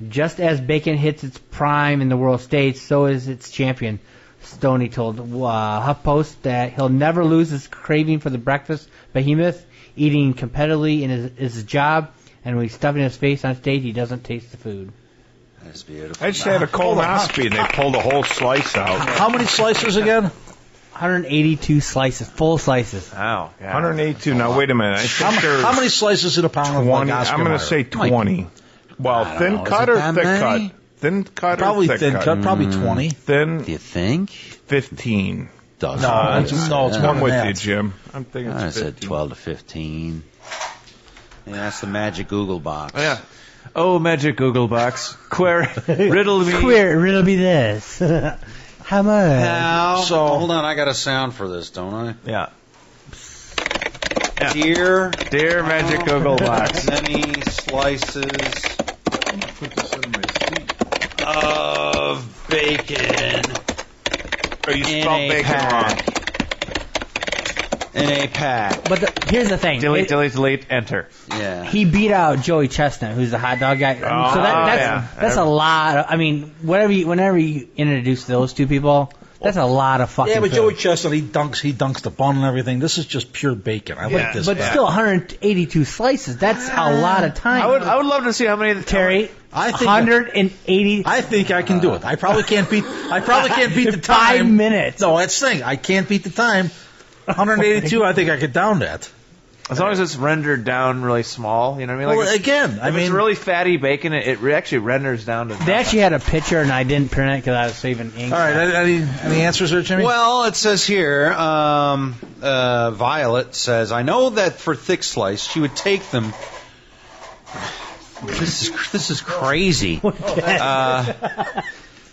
Just as bacon hits its prime in the world stage, so is its champion. Stoney told HuffPost that he'll never lose his craving for the breakfast behemoth. Eating competitively is his job, and when he's stuffing his face on stage, he doesn't taste the food. That's beautiful. I just had a colonoscopy, and they pulled a whole slice out. How many slices again? 182 slices, full slices. Wow. 182. Now, wait a minute. I think How many slices in a pound of 20. Oscar I'm going to say 20. Well, thin cut or thick cut? Thin cut Probably or thick thin cut? cut, probably 20. Thin. Do you think? 15. No, it's more I'm than with that. you, Jim. I'm thinking I it's said 15. 12 to 15. Yeah, that's the magic Google box. Yeah. Oh, magic Google box. Riddle me. Riddle me this. How much? Now, hold on, I got a sound for this, don't I? Yeah. Dear magic Google box. Many slices of bacon. Oh, you spelled bacon wrong. In a pack. But here's the thing. Delete, enter. Yeah. He beat out Joey Chestnut, who's the hot dog guy. Oh, So that's a lot. I mean, whenever you introduce those two people, that's a lot of fucking. Yeah, but food. Joey Chestnut, he dunks the bun and everything. This is just pure bacon. I like this. But still, 182 slices. That's a lot of time. I would love to see how many. Terry, I think 180. I think I can do it. I probably can't beat the time. 5 minutes. No, that's the thing. I can't beat the time. 182, I think I could down that. As long as it's rendered down really small, you know what I mean? Well, again, if it's really fatty bacon, it actually renders down to. They actually had a picture, and I didn't print it because I was saving ink. All right, any answers there, Jimmy? Well, it says here, Violet says, I know that for thick slice, she would take them. This is crazy.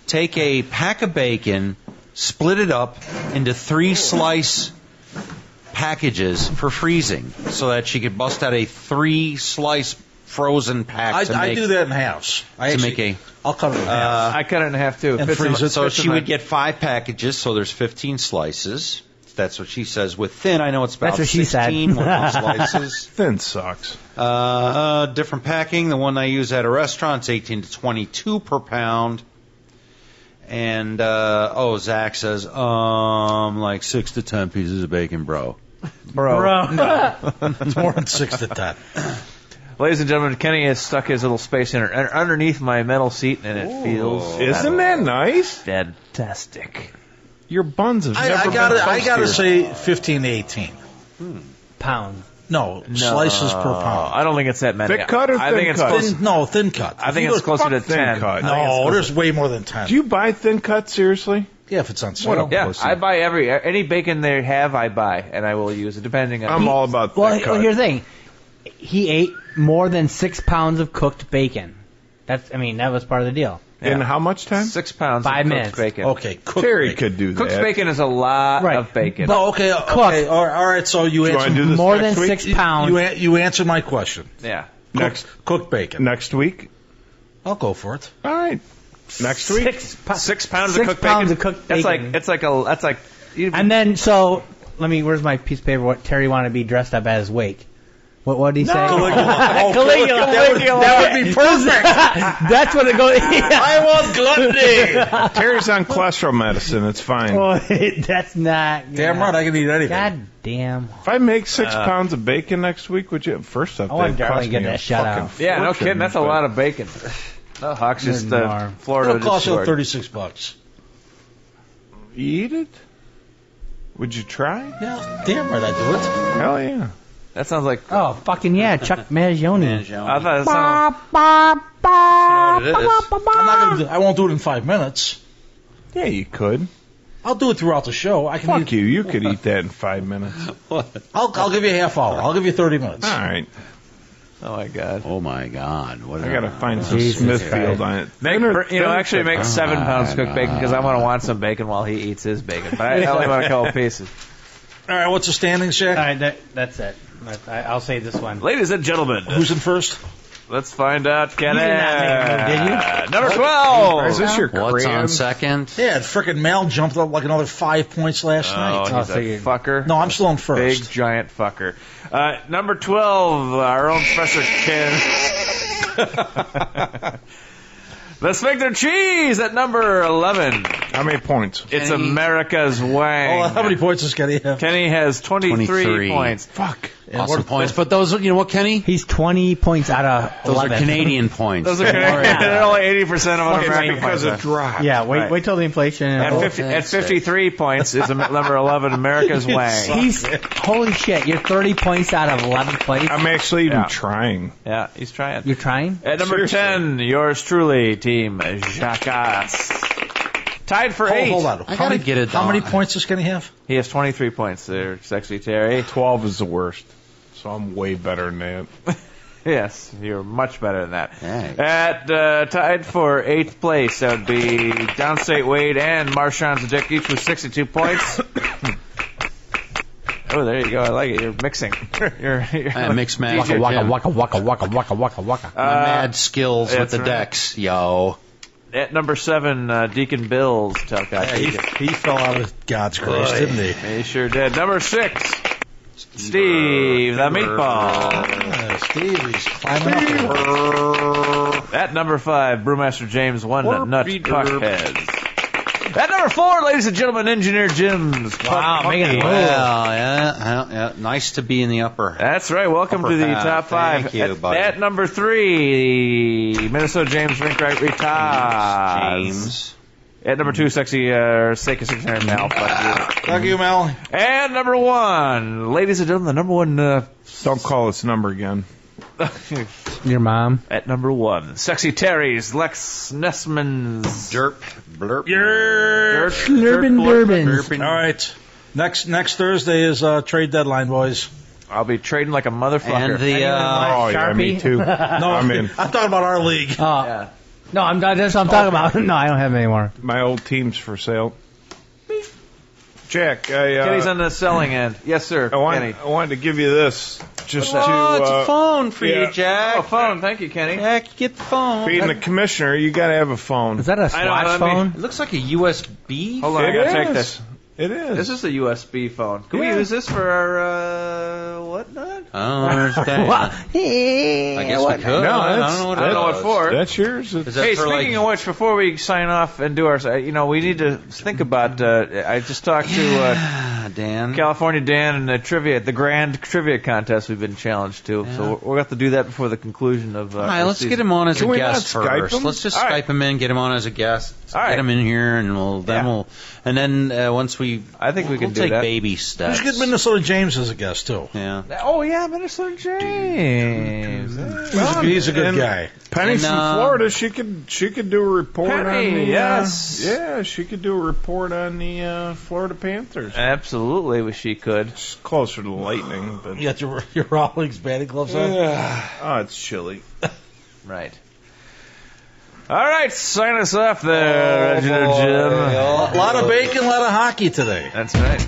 Take a pack of bacon, split it up into 3 slice packages for freezing, so that she could bust out a 3 slice frozen pack. I do that in house. I'll cut it in half. I cut it in half too. And freeze it. So she would get 5 packages, so there's 15 slices. That's what she says. With thin, I know it's about 16 slices. Thin sucks. Different packing. The one I use at a restaurant is 18 to 22 per pound. And Zach says, like 6 to 10 pieces of bacon, bro. No. It's more than 6 to 10. Ladies and gentlemen, Kenny has stuck his little space underneath my metal seat, and it feels. Isn't that nice? Fantastic. Your buns have never I been gotta toastier. say 15 to 18 pounds. No, slices per pound. I don't think it's that many. Thick cut or I thin think it's cut? close. Thin cut. I think it's closer to thin 10. cut. No, there's way more than 10. Do you buy thin cut, seriously? Yeah, if it's on sale. Yeah, I buy any bacon they have, I buy, and I will use it depending on. I'm all about thick Well, cut. here's the thing. He ate more than 6 pounds of cooked bacon. That was part of the deal. In how much time? 6 pounds 5 of cooked minutes. bacon. Okay, cooked Terry bacon. could do that. Cooked bacon is a lot of bacon. No, okay. All right. So you Do you wanna answered do this More next than week? 6 pounds. You answered my question. Yeah. Cooked bacon. Next week? I'll go for it. All right. Next week? 6 pounds 6 of cooked pounds bacon. of cooked That's bacon. like. And then, so, where's my piece of paper? What Terry wanted to be dressed up as Wake. What did he say? Caligula. Caligula. That would be perfect. That's what it goes. I want gluttony. Terry's on cholesterol medicine. It's fine. Well, that's not. Damn right, I can eat anything. God damn. If I make 6 pounds of bacon next week, would you? First up, I want that Darling cost to get me a that shout fucking out. Yeah, no fortune, kidding. That's a but- lot of bacon. No, Hawks just Florida. It'll cost just you scored. $36. You eat it? Would you try? Yeah, damn right I do it. Hell yeah. That sounds like. Oh, fucking yeah, Chuck Mangione. I thought it sounded. I'm not gonna I won't do it in 5 minutes. Yeah, you could. I'll do it throughout the show. I can. Fuck you. You could eat that in 5 minutes. I'll give you a half hour. I'll give you 30 minutes. All right. Oh my god. Oh my God! What I gotta find some Jesus Smithfield on it. Actually make 7 pounds cooked bacon because I want some bacon while he eats his bacon. But I only want a couple pieces. All right, what's the standings, Jack? All right, that's it. I'll say this one. Ladies and gentlemen, Who's in first? let's find out. Kenny, You did not make a move, did number 12. Is this your What's crayon? on second? Yeah, frickin' Mel jumped up like another 5 points last night. Oh, he's so a you- fucker. No, I'm still in Big first. giant fucker. Number 12, our own Professor Ken. The Sphincter Cheese at number 11. How many points? It's America's Wang. Oh, how many points does Kenny have? Kenny has 23 23. points. Fuck. Awesome points. But those, you know what, Kenny? He's 20 points out of Those 11. are Canadian points. Those are They're only 80% of what It's American because points it dropped. Yeah, wait, Right. wait till the inflation. At 53 points is number 11, America's Wang. He's holy shit. You're 30 points out of 11th place. I'm actually even Yeah. trying. Yeah, he's trying. You're trying. At number 10, yours truly, Team Jackass. Tied for 8. Hold on. I gotta get it How many done. points does Kenny have? He has 23 points there, sexy Terry. 12 is the worst. So I'm way better than that. Yes, you're much better than that. Thanks. At tied for 8th place, that would be Downstate Wade and Marshawn Zadik, each with 62 points. Oh, there you go. I like it. You're mixing. You're Mix match. DJ Waka, Jim. waka, waka, waka, waka, waka, waka. My mad skills with that's the right. decks, yo. At number 7, Deacon Bills. He fell out of God's grace, didn't he? He sure did. Number 6, Steve the Meatball. Steve, he's climbing up there. At number 5, Brewmaster James, one nut puckheads. At number 4, ladies and gentlemen, Engineer Jim's Wow, Puck making it Monkey. Well, yeah. Nice to be in the upper. That's right. Welcome Upper to the half. top 5. Thank you, buddy. At number 3, Minnesota James Rinkwright retired. James. At number 2, Sexy Secretary Mel. Thank you, Mel. And number 1, ladies and gentlemen, the number 1. Don't call this number again. Your mom. At number 1, Sexy Terry's Lex Nessman's Derp, blurp. Slurpin' All right. Next Thursday is trade deadline, boys. I'll be trading like a motherfucker. And the yeah, me too. No, I'm in. I'm talking about our league. Yeah. No, that's what I'm talking about. No, I don't have any more. My old team's for sale. Jack, Kenny's on the selling end. Yes, sir. I wanted to give you this just it's a phone for you, Jack. Oh, phone. Thank you, Kenny. Jack, get the phone. Being the commissioner, you got to have a phone. Is that a Swatch phone? It looks like a USB. Hold on, I gotta take this. It is. This is a USB phone. Can we use this for our whatnot? I don't understand. I guess we could. No, I don't know what for. That's yours. Hey, speaking of which, before we sign off and do our, we need to think about. I just talked to Dan, California Dan, and the grand trivia contest we've been challenged to. Yeah. So we'll have to do that before the conclusion of. All right, let's get him on as a guest first. Let's just Skype him in, get him on as a guest. Get him in here, and then once we. I think we can do take that. baby steps. We should get Minnesota James as a guest too. Yeah. Oh yeah, Minnesota James. He's a good guy. Penny's from Florida. She could do a report on the. Yes. Yeah, she could do a report on the Florida Panthers. Absolutely, she could. She's closer to Lightning, but You got your Rawlings batting gloves on. Oh, it's chilly. Right. All right, sign us off there, Reginald Jim. A lot of bacon, a lot of hockey today. That's right.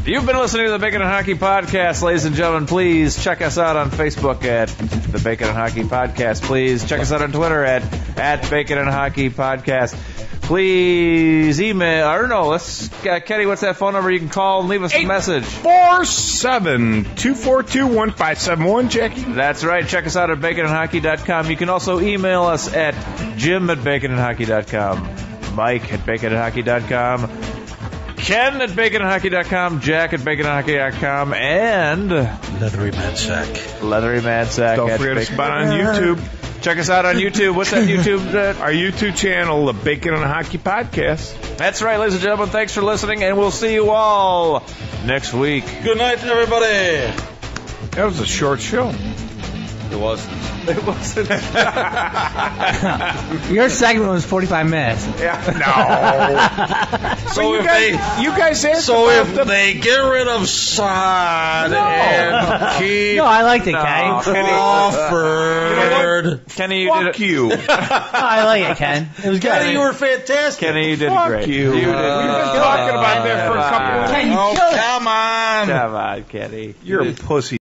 You've been listening to the Bacon and Hockey Podcast, ladies and gentlemen. Please check us out on Facebook at the Bacon and Hockey Podcast. Please check us out on Twitter at Bacon and Hockey Podcast. Please email, Kenny, what's that phone number you can call and leave us a message? 847-242-1571, Jackie. That's right. Check us out at baconandhockey.com. You can also email us at jim@baconandhockey.com, Mike at baconandhockey.com, Ken at baconandhockey.com, Jack at baconandhockey.com, and Leathery Mad Sack. Don't forget to spot on YouTube. Check us out on YouTube. What's that YouTube? Our YouTube channel, the Bacon and Hockey Podcast. That's right, ladies and gentlemen. Thanks for listening, and we'll see you all next week. Good night, everybody. That was a short show. It wasn't. It wasn't. Your segment was 45 minutes. Yeah. No. So you guys asked if they get rid of Sod and keep No, I liked it, Kenny. Crawford. Kenny, you Fuck did it. you. No, I like it, Ken. It was good. Kenny, you were fantastic. Kenny, you did Fuck great. you. You did We've been talking about that for a couple of Ken, you Oh, killed it. come on. Come on, Kenny. You're a pussy.